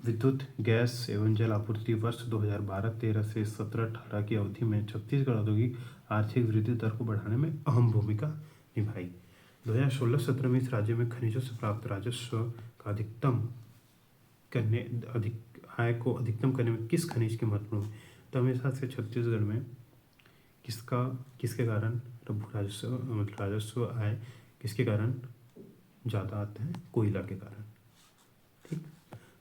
विद्युत, गैस एवं जल आपूर्ति वर्ष 2012-13 से 17-18 की अवधि में छत्तीसगढ़ औद्योगिक आर्थिक वृद्धि दर को बढ़ाने में अहम भूमिका निभाई। 2016-17 में इस राज्य में खनिजों से प्राप्त राजस्व का आय को अधिकतम करने में किस खनिज की महत्वपूर्ण? तो हमेशा से छत्तीसगढ़ में किसके कारण राजस्व आय किसके कारण ज़्यादा आते हैं? कोयला के कारण। ठीक।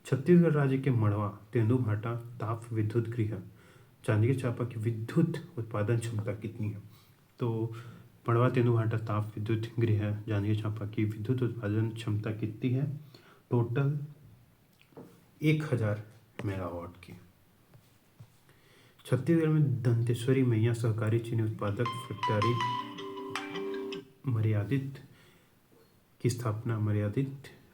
छत्तीसगढ़ राज्य के मड़वा, तेंदूभाटा ताप विद्युत गृह जांजगीर चांपा की विद्युत उत्पादन क्षमता कितनी है? तो मड़वा तेंदूभाटा ताप विद्युत गृह जांजगीर चांपा की विद्युत उत्पादन क्षमता कितनी है? टोटल 1000 मेगावाट की। छत्तीसगढ़ में दंतेश्वरी मैया सहकारी चीनी उत्पादक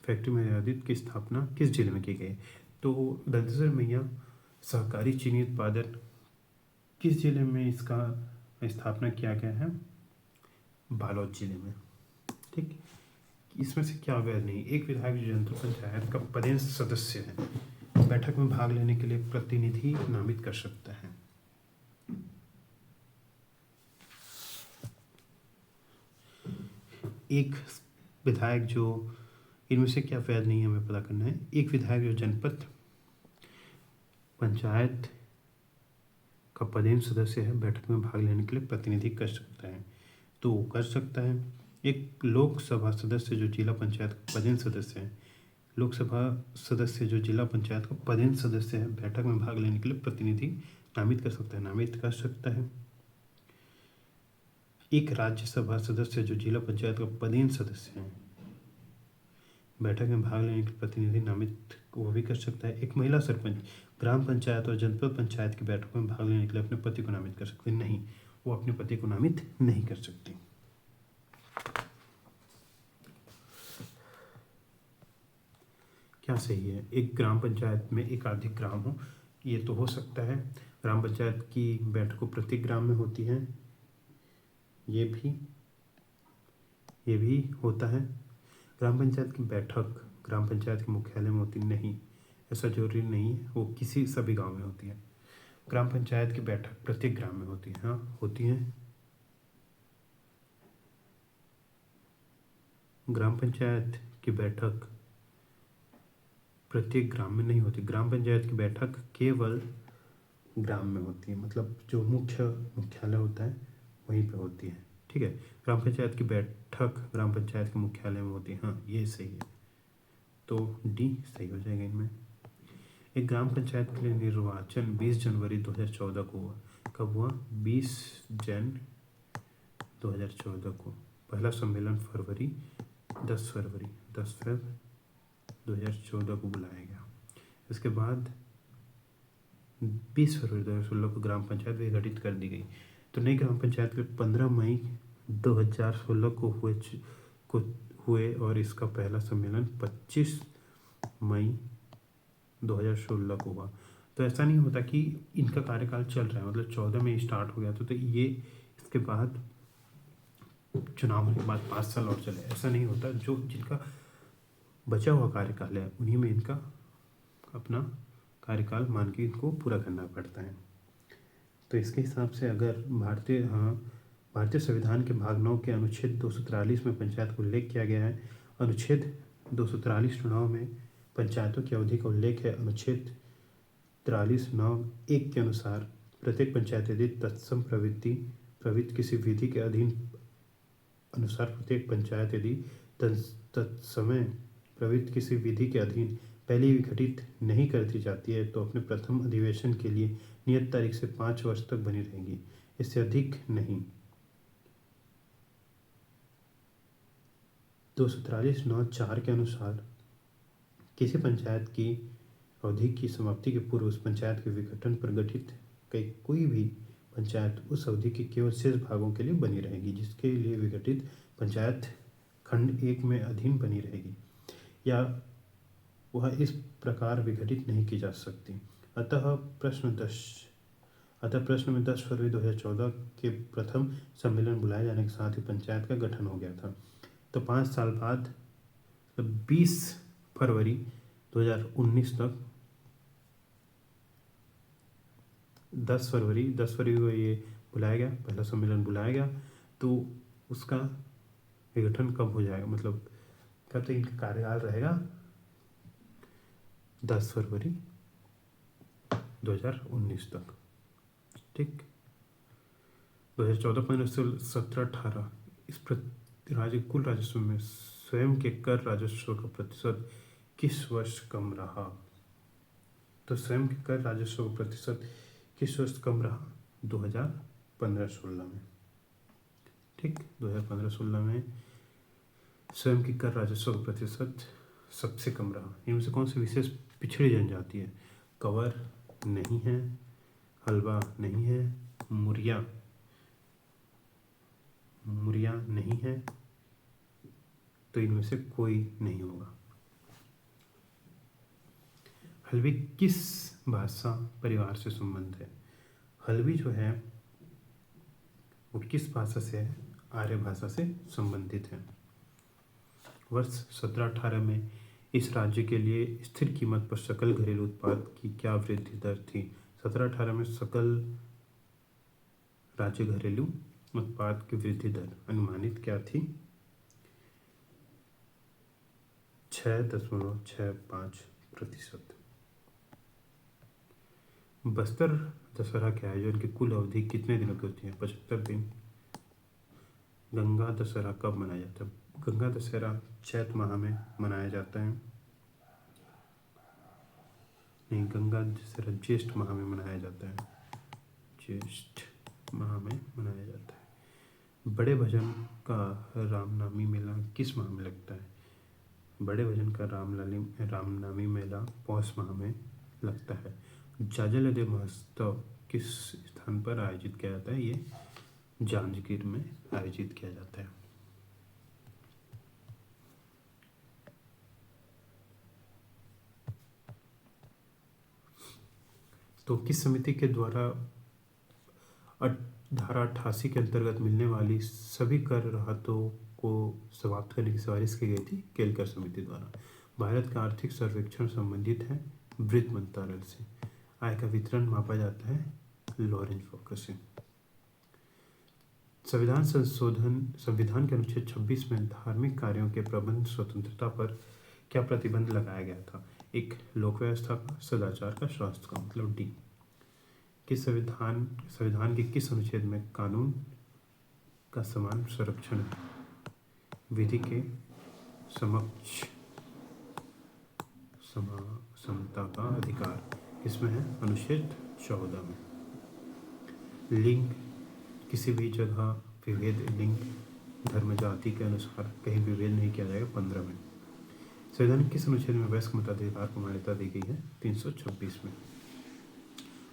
फैक्ट्री मर्यादित की स्थापना किस जिले में की गई? तो दंतेश्वरी मैया सहकारी चीनी उत्पादन किस जिले में इसका स्थापना किया गया है? बालोद जिले में। ठीक। इसमें से क्या अवैध नहीं? एक विधायक जो जनता पंचायत का पदेन सदस्य है, बैठक में भाग लेने के लिए प्रतिनिधि नामित कर सकता है। एक विधायक जो, इनमें से क्या वैध नहीं है हमें पता करना है। एक विधायक जो जनपद पंचायत का पदेन सदस्य है, बैठक में भाग लेने के लिए प्रतिनिधि कर सकता है, तो कर सकता है। एक लोकसभा सदस्य जो जिला पंचायत का पदेन सदस्य है, लोकसभा सदस्य जो जिला पंचायत का पदेन सदस्य है, बैठक में भाग लेने के लिए प्रतिनिधि नामित कर सकता है। एक राज्यसभा सदस्य जो जिला पंचायत का पदेन सदस्य है, बैठक में भाग लेने के प्रतिनिधि नामित वो भी कर सकता है। एक महिला सरपंच ग्राम पंचायत और जनपद पंचायत की बैठक में भाग लेने के लिए अपने पति को नामित कर सकते हैं? नहीं, वो अपने पति को नामित नहीं कर सकती। क्या सही है? एक ग्राम पंचायत में एकाधिक ग्राम हो, ये तो हो सकता है। ग्राम पंचायत की बैठकों प्रत्येक ग्राम में होती हैं, ये भी होता है। ग्राम पंचायत की बैठक ग्राम पंचायत के मुख्यालय में होती नहीं, ऐसा जरूरी नहीं है, वो सभी गांव में होती है। ग्राम पंचायत की बैठक प्रत्येक ग्राम में होती है, हाँ होती है। ग्राम पंचायत की बैठक प्रत्येक ग्राम में नहीं होती। ग्राम पंचायत की बैठक केवल ग्राम में होती है, मतलब जो मुख्यालय होता है वहीं पे होती है। ठीक है। ग्राम पंचायत की बैठक ग्राम पंचायत के मुख्यालय में होती है, हाँ ये सही है, तो डी सही हो जाएगा इनमें। एक ग्राम पंचायत के लिए निर्वाचन 20 जनवरी 2014 को हुआ। कब हुआ? 20 जन 2014 को। पहला सम्मेलन 10 फरवरी 2014 को बुलाया गया। इसके बाद 20 फरवरी 2016 को ग्राम पंचायत भी गठित कर दी गई। तो नई ग्राम पंचायत के 15 मई 2016 को हुए और इसका पहला सम्मेलन 25 मई 2016 को हुआ। तो ऐसा नहीं होता कि इनका कार्यकाल चल रहा है, मतलब 14 में स्टार्ट हो गया तो ये इसके बाद चुनाव होने के बाद 5 साल और चले, ऐसा नहीं होता। जो जिनका बचा हुआ कार्यकाल है उन्हीं में इनका अपना कार्यकाल मान के इनको पूरा करना पड़ता है। तो इसके हिसाब से अगर भारतीय संविधान के भाग 9 के अनुच्छेद 243 में पंचायत का उल्लेख किया गया है। अनुच्छेद 243 चुनाव में पंचायतों की अवधि का उल्लेख है। अनुच्छेद 43(9)(1) के अनुसार प्रत्येक पंचायत यदि तत्सम प्रवृत्त किसी विधि के अधीन अनुसार प्रत्येक पंचायत यदि तत्समय प्रवृत्त किसी विधि के अधीन पहले विघटित नहीं कर दी जाती है तो अपने प्रथम अधिवेशन के लिए नियत तारीख से 5 वर्ष तक बनी रहेगी, इससे अधिक नहीं। 243(9)(4) के अनुसार किसी पंचायत की अवधि की समाप्ति के पूर्व उस पंचायत के विघटन पर गठित कोई भी पंचायत उस अवधि के केवल शेष भागों के लिए बनी रहेगी जिसके लिए विघटित पंचायत खंड 1 में अधीन बनी रहेगी या वह इस प्रकार विघटित नहीं की जा सकती। अतः प्रश्न में 10 फरवरी 2014 के प्रथम सम्मेलन बुलाए जाने के साथ ही पंचायत का गठन हो गया था। तो 5 साल बाद 20 फरवरी 2019 तक 10 फरवरी को ये बुलाया गया, पहला सम्मेलन बुलाया गया। तो उसका विघटन कब हो जाएगा, मतलब कब तक इनका कार्यकाल रहेगा? 10 फरवरी 2019 तक। ठीक, 2014-15 से 17-18 इस कुल राजस्व में स्वयं के कर राजस्व का प्रतिशत किस वर्ष कम रहा? तो स्वयं के कर राजस्व का प्रतिशत किस वर्ष कम रहा? 2015-16 में। ठीक, 2015-16 में स्वयं की कर राजस्व का प्रतिशत सबसे कम रहा। इनमें से कौन सी विशेष पिछड़ी जनजाति है? कंवर नहीं है, हल्बा नहीं है, मुरिया नहीं है, तो इनमें से कोई नहीं होगा। हल्बी किस भाषा परिवार से संबंध है? हल्बी जो है वो किस भाषा से है? आर्य भाषा से संबंधित है। वर्ष 17-18 में इस राज्य के लिए स्थिर कीमत पर सकल घरेलू उत्पाद की क्या वृद्धि दर थी? 17-18 में सकल राज्य घरेलू उत्पाद की वृद्धि दर अनुमानित क्या थी? 6.65%। बस्तर दशहरा के आयोजन की कुल अवधि कितने दिनों की होती है? 75 दिन। गंगा दशहरा कब मनाया जाता है? गंगा दशहरा चैत माह में मनाया जाता है। नहीं, गंगा दशहरा ज्येष्ठ माह में मनाया जाता है। ज्येष्ठ माह में मनाया जाता है। बड़े भजन का रामनवमी मेला किस माह में लगता है? बड़े भजन का रामनवमी मेला पौष माह में लगता है। जाजल महोत्सव किस स्थान पर आयोजित किया जाता है? ये जांजगीर में आयोजित किया जाता है। तो किस समिति के द्वारा धारा 88 के अंतर्गत मिलने वाली सभी कर राहतों को समाप्त करने की सिफारिश की गई थी? केलकर समिति द्वारा। भारत का आर्थिक सर्वेक्षण संबंधित है वित्त मंत्रालय से। आय का वितरण मापा जाता है लॉरेंस फोकर से। संविधान के अनुच्छेद 26 में धार्मिक कार्यों के प्रबंध स्वतंत्रता पर क्या प्रतिबंध लगाया गया था? एक, लोक व्यवस्था का, सदाचार का, स्वास्थ्य का, मतलब डी। किस संविधान के किस अनुच्छेद में कानून का समान संरक्षण विधि के समक्ष समता का अधिकार इसमें है? अनुच्छेद 14 में। लिंग, किसी भी जगह विभेद लिंग धर्म जाति के अनुसार कहीं विभेद नहीं किया जाएगा। 15 में। संविधान किस अनुच्छेद में वयस्क मताधिकार को मान्यता दी गई है? 326 में।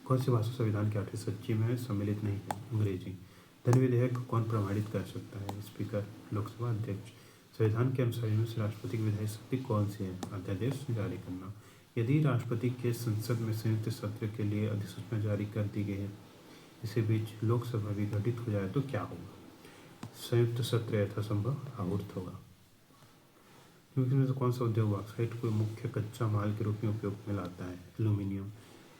कौन सी भाषा संविधान के 8वीं सूची में सम्मिलित नहीं है? अंग्रेजी। धन विधेयक को कौन प्रमाणित कर सकता है? स्पीकर, लोकसभा अध्यक्ष। संविधान के अनुसार इनमें से राष्ट्रपति की विधायी शक्ति कौन सी है? अध्यादेश जारी करना। यदि राष्ट्रपति के संसद में संयुक्त सत्र के लिए अधिसूचना जारी कर दी गई है, इसी बीच लोकसभा विघटित हो जाए तो क्या होगा? संयुक्त सत्र यथासंभव आहूत होगा। निम्न में से कौन सा उद्योग बॉक्साइट को मुख्य कच्चा माल के रूप में उपयोग में लाता है? एल्यूमिनियम।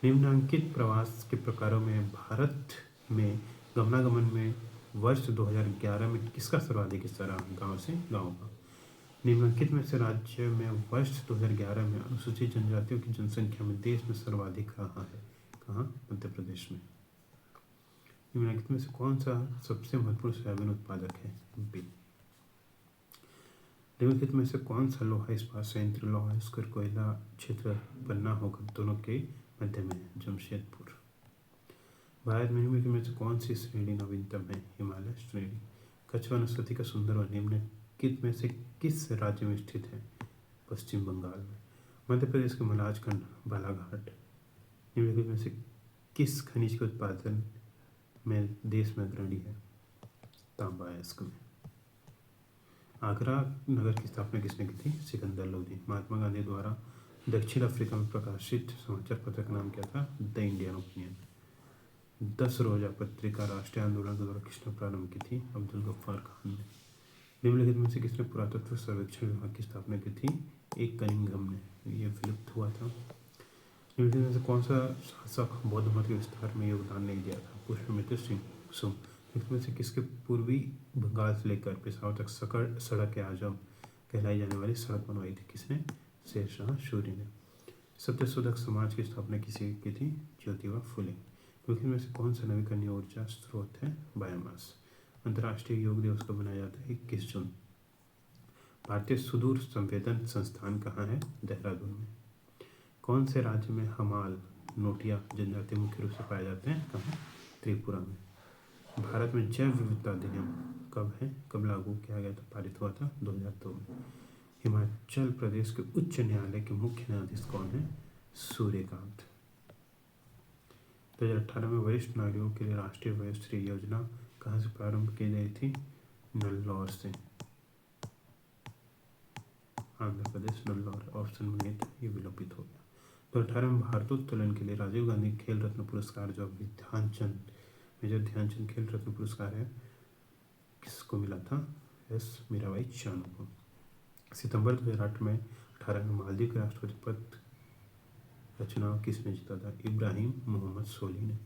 निम्नलिखित प्रवास के प्रकारों में भारत में गमनागमन में वर्ष 2011 में किसका सर्वाधिक हिस्सा रहा गाँव से गाँव का? निम्नलिखित में से राज्य में वर्ष 2011 में अनुसूचित जनजातियों की जनसंख्या में देश में सर्वाधिक रहा है? कहाँ? मध्य प्रदेश में। निम्नलिखित में से कौन सा सबसे महत्वपूर्ण सोयाबीन उत्पादक है? बी। निम्नलिखित में से कौन सा लोहा इस्पात संयंत्र लौह इसकर कोयला क्षेत्र पन्ना होकर दोनों के मध्य में है? जमशेदपुर। भारत में निम्नलिखित में से कौन सी श्रेणी नवीनतम है? हिमालय श्रेणी। कच्छ वनस्पति का सुंदर वन निम्नलिखित में से किस राज्य में स्थित है? पश्चिम बंगाल में। मध्य प्रदेश के मलाजखंड बालाघाट निम्नलिखित में से किस खनिज के उत्पादन में देश में अग्रणी है? तांबा अयस्क में। आगरा नगर की स्थापना किसने की थी? सिकंदर लोदी। महात्मा गांधी द्वारा दक्षिण अफ्रीका में प्रकाशित समाचार पत्र का नाम क्या था? The Indian opinion. 10 रोजा पत्रिका राष्ट्रीय आंदोलन के द्वारा किसने प्रारंभ की थी? अब्दुल गफ्फार खान ने। निम्नलिखित में से किसने पुरातत्व सर्वेक्षण विभाग की स्थापना की थी? एक कनिंघम ने। यह विलुप्त हुआ था। निम्नलिखित में से कौन सा शासक बौद्ध मत के विस्तार में योगदान नहीं दिया था? पुष्यमित्र सिंह सुम। निम्नलिखित में से किसके पूर्वी बंगाल से लेकर पेशावर तक सड़क आजम कहलाई जाने वाली सड़क बनवाई थी? किसने? शेरशाह सूरी ने। सत्यशोधक समाज की स्थापना किसी की थी? ज्योतिबा फुले। निम्नलिखित में से कौन सा नवीकरणीय ऊर्जा स्रोत है? बायोमास। अंतर्राष्ट्रीय योग दिवस कब मनाया जाता है? 21 जून। भारतीय सुदूर संवेदन संस्थान कहाँ है? देहरादून में। कौन से राज्य में हमाल नोटिया जनजाति मुख्य रूप से पाए जाते हैं? कहाँ? त्रिपुरा में। भारत में जैव विविधता अधिनियम कब लागू किया गया था? पारित हुआ था 2002 में। हिमाचल प्रदेश के उच्च न्यायालय के मुख्य न्यायाधीश कौन है? सूर्यकांत। 2018 में वरिष्ठ नागरिकों के लिए राष्ट्रीय वयोश्री योजना कहाँ से प्रारंभ की गई थी? नल्लौर से। आंध्र प्रदेश नल्लौर ऑप्शन में नहीं था, ये विलोपित हो गया। 2018 में भारतोत्तोलन के लिए राजीव गांधी खेल रत्न पुरस्कार जो अभी मेजर ध्यानचंद खेल रत्न पुरस्कार है किसको मिला था? एस मीराबाई चानू को। सितंबर 2008 में 18 में मालदीव के राष्ट्रपति पद का चुनाव किसने जीता था? इब्राहिम मोहम्मद सोली ने।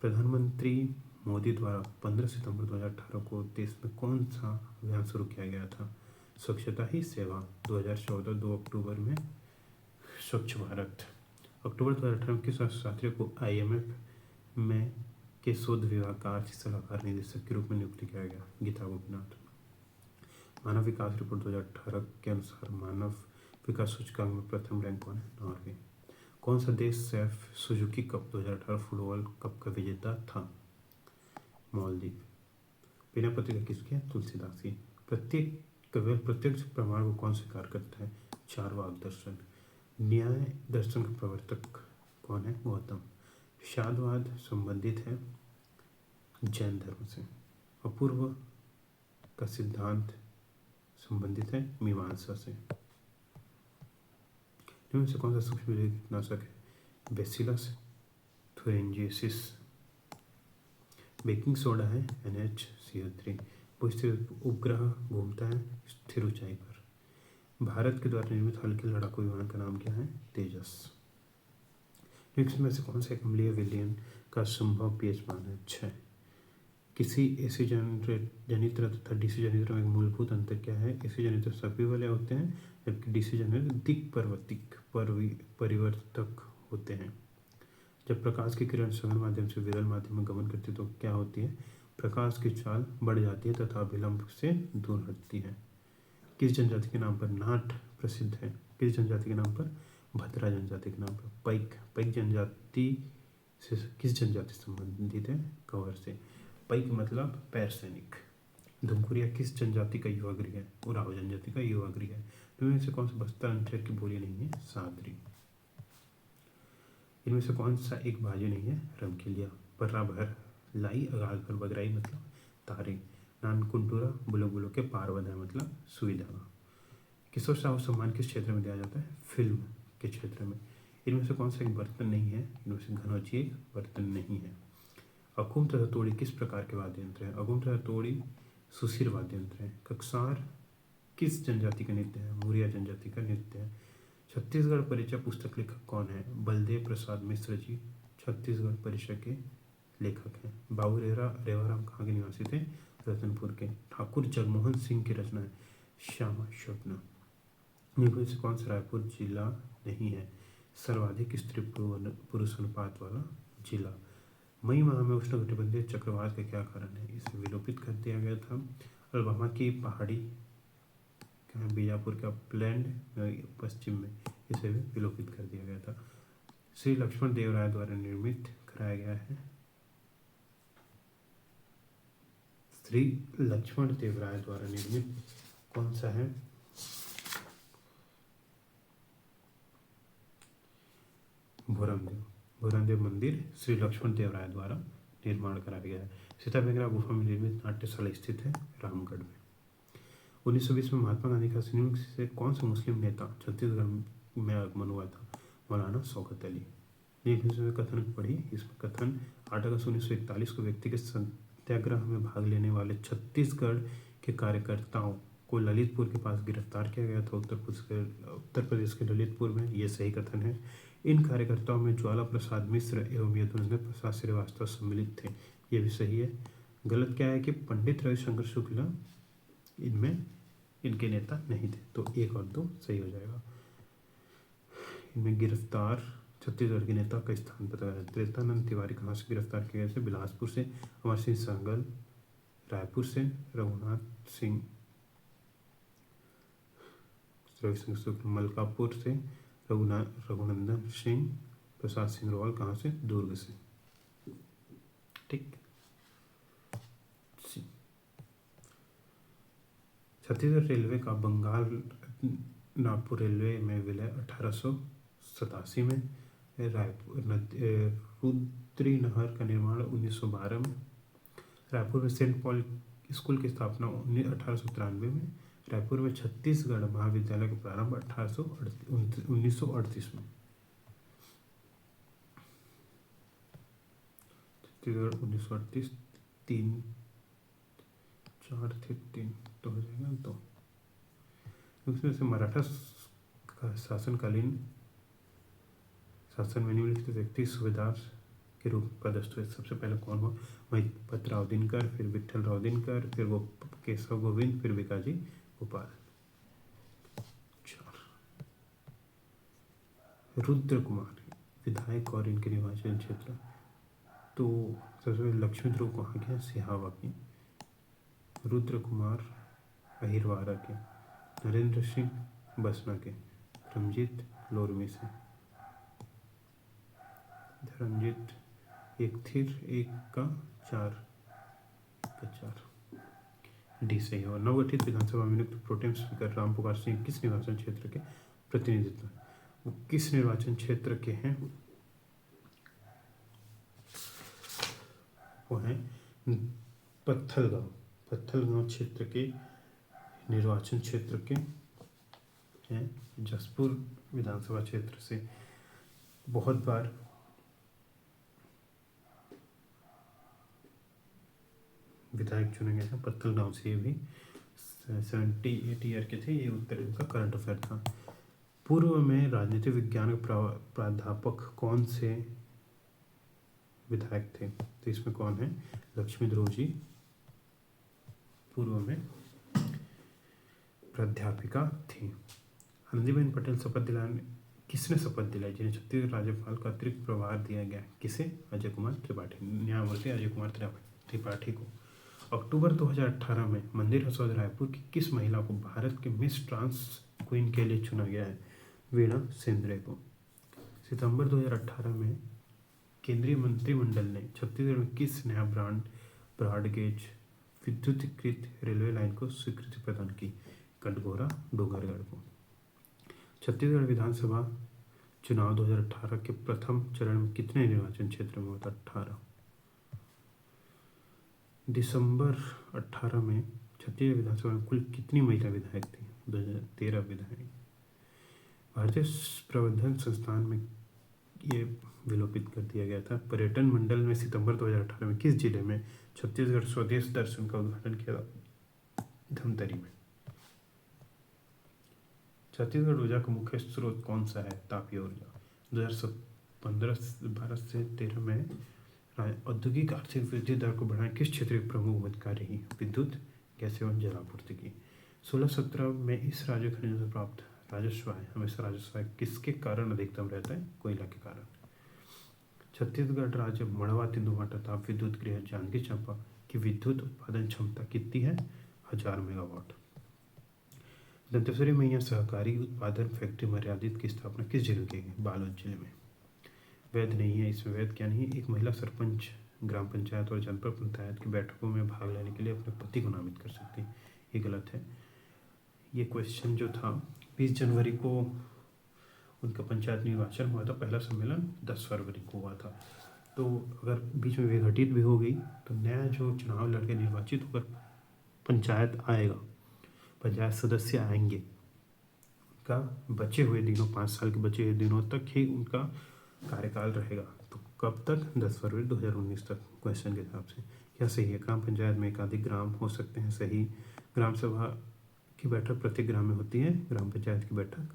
प्रधानमंत्री मोदी द्वारा 15 सितंबर 2018 को देश में कौन सा अभियान शुरू किया गया था? स्वच्छता ही सेवा। 2014 2 अक्टूबर में स्वच्छ भारत। अक्टूबर 2018 में किस शास्त्री को IMF में के शोध विभाग का आर्थिक सलाहकार निदेशक के रूप में नियुक्त किया गया? गीता गोपीनाथ। मानव विकास रिपोर्ट 2018 के अनुसार मानव विकास सूचकांक में प्रथम रैंक कौन है? नॉर्वे। कौन सा देश Saif Suzuki cup 2018 football cup का विजेता था? मालदीव। बिना पत्रिका किसकी है? तुलसीदास की। प्रत्यक्ष प्रमाण को कौन स्वीकार करता है? चारवाक दर्शन। न्याय दर्शन का प्रवर्तक कौन है? गौतम। शादवाद संबंधित है जैन धर्म से। अपूर्व का सिद्धांत संबंधित है मीमांसा से। इनमें से कौन सा सूक्ष्म कीटनाशक है? बेसिलस थुरिंजियसिस। बेकिंग सोडा है NaCO3। भूस्थिर उपग्रह घूमता है स्थिर ऊंचाई पर। भारत के द्वारा निर्मित हल्के लड़ाकू विमान का नाम क्या है? तेजस। निम्न में से कौन सा एक अम्लीय विलयन का संभव pH मान है? 6। किसी एसी जनित्र तथा DC जनित्र में मूलभूत अंतर क्या है? एसी जनित्र सभी वाले होते हैं जबकि DC जनित्र दिक्परिवर्तक परिवर्तक होते हैं। जब प्रकाश की किरण श्रवण माध्यम से विरल माध्यम में गमन करती है तो क्या होती है? प्रकाश की चाल बढ़ जाती है तथा विलंब से दूर हटती है। किस जनजाति के नाम पर नाट प्रसिद्ध है? किस जनजाति के नाम पर? भद्रा जनजाति के नाम पर। पैक जनजाति से किस जनजाति संबंधित है? कंवर से। पैक मतलब पैर सैनिक। धुमकुरिया किस जनजाति का युवा गृह है? उराव जनजाति का युवा गृह है। इनमें से कौन सा बस्तर अंचल की बोली नहीं है? सादरी। इनमें से कौन सा एक बाजू नहीं है? रमकेलिया। पर्रा भर लाई अगाध भर बगराई मतलब तारे। नानकुंटूरा बुलो बुलो के पार बंधा मतलब सुई धागा। किशोर साहू सम्मान किस क्षेत्र में दिया जाता है? फिल्म के क्षेत्र में। इनमें से कौन सा एक बर्तन नहीं है? इनमें से घनौची एक बर्तन नहीं है। अकुम तथा तोड़ी किस प्रकार के वाद्य यंत्र है? अकुम तथा तोड़ी सुशीर वाद्य यंत्र है। कक्सार किस जनजाति का नृत्य है? मुरिया जनजाति का नृत्य है। छत्तीसगढ़ परिचय पुस्तक लेखक कौन है? बलदेव प्रसाद मिश्र जी छत्तीसगढ़ परिचय के लेखक हैं। बाबू रेवाराम कहाँ के निवासी थे? रतनपुर के। ठाकुर जगमोहन सिंह की रचना है श्यामा स्वप्न। निम्न से कौन सा रायपुर जिला नहीं है? सर्वाधिक स्त्री पुरुष अनुपात वाला जिला। मई माह में उष्णकटिबंधीय चक्रवात का क्या कारण है? इसे विलोपित कर दिया गया था। अलबामा की पहाड़ी, बीजापुर का अपलैंड पश्चिम में, इसे भी विलोपित कर दिया गया था। श्री लक्ष्मण देव राय द्वारा निर्मित कराया गया है। श्री लक्ष्मण देव राय द्वारा निर्मित कौन सा है? भोरमदेव मंदिर श्री लक्ष्मण देव राय द्वारा निर्माण कराया गया है। सीताबेंगरा गुफा में निर्मित नाट्यशाला स्थित है रामगढ़ में। 1920 में महात्मा गांधी का संयुक्त से कौन सा मुस्लिम नेता छत्तीसगढ़ में आगमन हुआ था? मौलाना शौकत अली। में कथन पढ़ी। इसमें कथन 8 अगस्त 1941 को व्यक्तिगत सत्याग्रह में भाग लेने वाले छत्तीसगढ़ के कार्यकर्ताओं को ललितपुर के पास गिरफ्तार किया गया था, उत्तर प्रदेश के ललितपुर में। ये सही कथन है। इन कार्यकर्ताओं में ज्वाला प्रसाद मिश्र एवं यदुनंदन प्रसाद श्रीवास्तव सम्मिलित थे। ये भी सही है। गलत क्या है कि पंडित रविशंकर शुक्ला इनमें इनके नेता नहीं थे, तो 1 और 2 सही हो जाएगा। इनमें गिरफ्तार छत्तीसगढ़ के नेता का स्थान बताया। त्रेतानंद तिवारी कहाँ से गिरफ्तार किए गए थे? बिलासपुर से। अमर सिंह सहगल रायपुर से। रघुनाथ सिंह रविशंकर शुक्ल मलकापुर से। रघुनंदन सिंह प्रसाद सिंगरवाल कहाँ से? दुर्ग से। ठीक। छत्तीसगढ़ रेलवे का बंगाल नागपुर रेलवे में विलय 1887 में। रायपुर रुद्री नहर का निर्माण 1912 में। रायपुर में सेंट पॉल स्कूल की स्थापना 1893 में। रायपुर में छत्तीसगढ़ महाविद्यालय का प्रारंभ 1938 में। छत्तीसगढ़ 1938 3 4 थे 3 तो हो जाएगा 2। उसमें से मराठा का शासन में निम्नलिखित व्यक्ति सूबेदार के रूप में पदस्थ हुए। सबसे पहले कौन हुआ? महिपत राव दिनकर, फिर विठल राव दिनकर, फिर वो केशव गोविंद, फिर विकाजी गोपाल। 4 रुद्र कुमार विधायक और इनके निर्वाचन क्षेत्र। तो सबसे पहले लक्ष्मी ध्रुव कहाँ के? सिहावा की। रुद्र कुमार अहिरवारा के। नरेंद्र सिंह बसना के। धर्मजीत लोरमी से। धर्मजीत 1 थिर 1 का 4 डी सही हो। नवगठित विधानसभा में नियुक्त प्रोटेम स्पीकर रामपुकार सिंह किस निर्वाचन क्षेत्र के प्रतिनिधित्व? वो किस निर्वाचन क्षेत्र के हैं? वो हैं पत्थलगांव क्षेत्र के निर्वाचन क्षेत्र के हैं। जसपुर विधानसभा क्षेत्र से बहुत बार विधायक चुने गए हैं। पत्थलगांव से ये भी 78 ईयर के थे। ये उत्तर का करंट अफेयर था। पूर्व में राजनीतिक विज्ञान प्राध्यापक कौन से विधायक थे? तो इसमें कौन है? लक्ष्मी ध्रुव जी पूर्व में प्राध्यापिका थी। आनंदीबेन पटेल शपथ दिलाने किसने शपथ दिलाई जिन्हें छत्तीसगढ़ राज्यपाल का अतिरिक्त प्रभार दिया गया? किसे? अजय कुमार त्रिपाठी, न्यायमूर्ति अजय कुमार त्रिपाठी को। अक्टूबर 2018 में मंदिर हसौद रायपुर की किस महिला को भारत के मिस ट्रांस क्वीन के लिए चुना गया है? वीणा सेंद्रे को। सितंबर 2018 में केंद्रीय मंत्रिमंडल ने छत्तीसगढ़ में किस नया ब्रॉडगेज विद्युतीकृत रेलवे लाइन को स्वीकृति प्रदान की? कटघोरा डोंगरगढ़ को। छत्तीसगढ़ विधानसभा चुनाव 2018 के प्रथम चरण में कितने निर्वाचन क्षेत्र में होता? 18। दिसंबर 18 में छत्तीसगढ़ विधानसभा में कुल कितनी महिला विधायक थी? 13 विधायक। भारतीय प्रबंधन संस्थान में ये विलोपित कर दिया गया था। पर्यटन मंडल में सितंबर 2018 में किस जिले में छत्तीसगढ़ स्वदेश दर्शन का उद्घाटन किया? धमतरी में। छत्तीसगढ़ ऊर्जा का मुख्य स्रोत कौन सा है? तापीय ऊर्जा। 2015-12 से 13 में औद्योगिक आर्थिक वृद्धि दर को बढ़ाने किस क्षेत्र की प्रमुख भूमिका रही? विद्युत, गैस एवं जलापूर्ति की। 16-17 में इस राज्य खनिजों से प्राप्त राजस्व आय, हमेशा राजस्व आय किसके कारण अधिकतम रहता है? कोयला के कारण। छत्तीसगढ़ राज्य मड़वा, तेंदुआटा ताप विद्युत गृह जांजगीर चांपा की विद्युत उत्पादन क्षमता कितनी है? 1000 मेगावाट। दंतेश्वरी मैया सहकारी उत्पादन फैक्ट्री मर्यादित की स्थापना किस जिले की? बालोद जिले में। वैध नहीं है, इसमें वैध क्या नहीं है? एक महिला सरपंच ग्राम पंचायत और जनपद पंचायत की बैठकों में भाग लेने के लिए अपने पति को नामित कर सकती है। ये गलत है। ये क्वेश्चन जो था 20 जनवरी को उनका पंचायत निर्वाचन हुआ था, पहला सम्मेलन 10 फरवरी को हुआ था। तो अगर बीच में विघटित भी हो गई तो नया जो चुनाव लड़के निर्वाचित होकर पंचायत आएगा, पंचायत सदस्य आएंगे, उनका बचे हुए दिनों 5 साल के बचे हुए दिनों तक ही उनका कार्यकाल रहेगा। तो कब तक? 10 फरवरी 2019 तक। क्वेश्चन के हिसाब से क्या सही है? ग्राम पंचायत में एकाधिक ग्राम हो सकते हैं, सही। ग्राम सभा की बैठक प्रत्येक ग्राम में होती है, ग्राम पंचायत की बैठक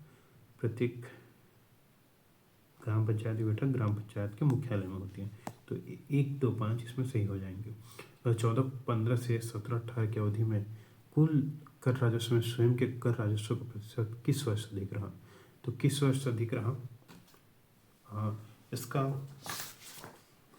प्रत्येक ग्राम पंचायत की बैठक ग्राम पंचायत के मुख्यालय में होती है। तो 1, 2, 5 इसमें सही हो जाएंगे। 2014-15 से 17-18 की अवधि में कुल कर राजस्व में स्वयं के कर राजस्व का प्रतिशत किस वर्ष अधिक रहा? तो किस वर्ष अधिक रहा? इसका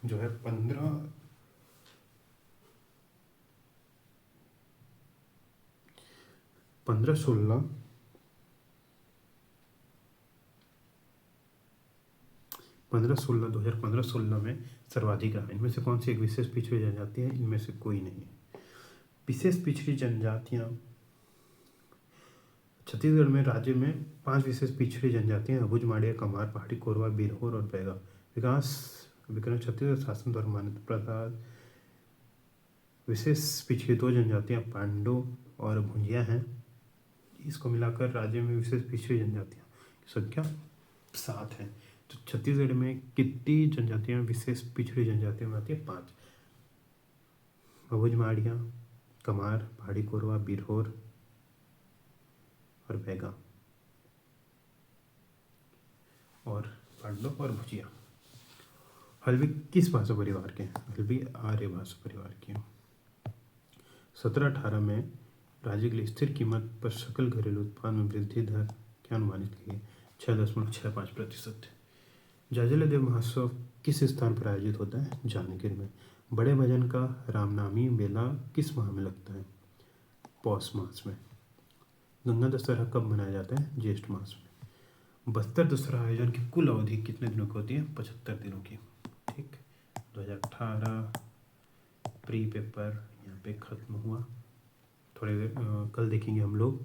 जो है 2015-16 में सर्वाधिक रहा। इनमें से कौन सी एक विशेष पिछड़ी जनजाति है? इनमें से कोई नहीं है। विशेष पिछड़ी जनजातियाँ छत्तीसगढ़ में राज्य में 5 विशेष पिछड़ी जनजातियाँ अबुझ, माड़िया, कमार, पहाड़ी, कोरवा, बिरहोर और बैगा। विक्रम छत्तीसगढ़ शासन द्वारा मान्यता प्राप्त विशेष पिछड़ी 2 जनजातियाँ पांडो और भुंजिया हैं। इसको मिलाकर राज्य में विशेष पिछड़ी जनजातियाँ की संख्या 7 है। तो छत्तीसगढ़ में कितनी जनजातियाँ विशेष पिछड़ी जनजातियों में आती है? 5। अबुझ, माड़िया, कमार, पहाड़ी, कोरवा, बिरहोर और बैगा और पांडव और भुजिया। हल्बी किस भाषा परिवार के हैं? हल्बी आर्य भाषा परिवार के हैं। 17-18 में राज्य के लिए स्थिर कीमत पर सकल घरेलू उत्पाद में वृद्धि दर क्या अनुमानित की है? 6.65%। जाजला देव महोत्सव किस स्थान पर आयोजित होता है? जांजगीर में। बड़े भजन का रामनामी मेला किस माह में लगता है? पौष मास में। गंगा दशहरा कब मनाया जाता है? ज्येष्ठ मास में। बस्तर दशहरा आयोजन की कुल अवधि कितने दिनों की होती है? 75 दिनों की। ठीक, 2018 प्री पेपर यहाँ पे खत्म हुआ। थोड़ी देर कल देखेंगे हम लोग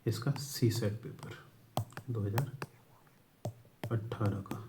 इसका सी सेट पेपर 2018 का।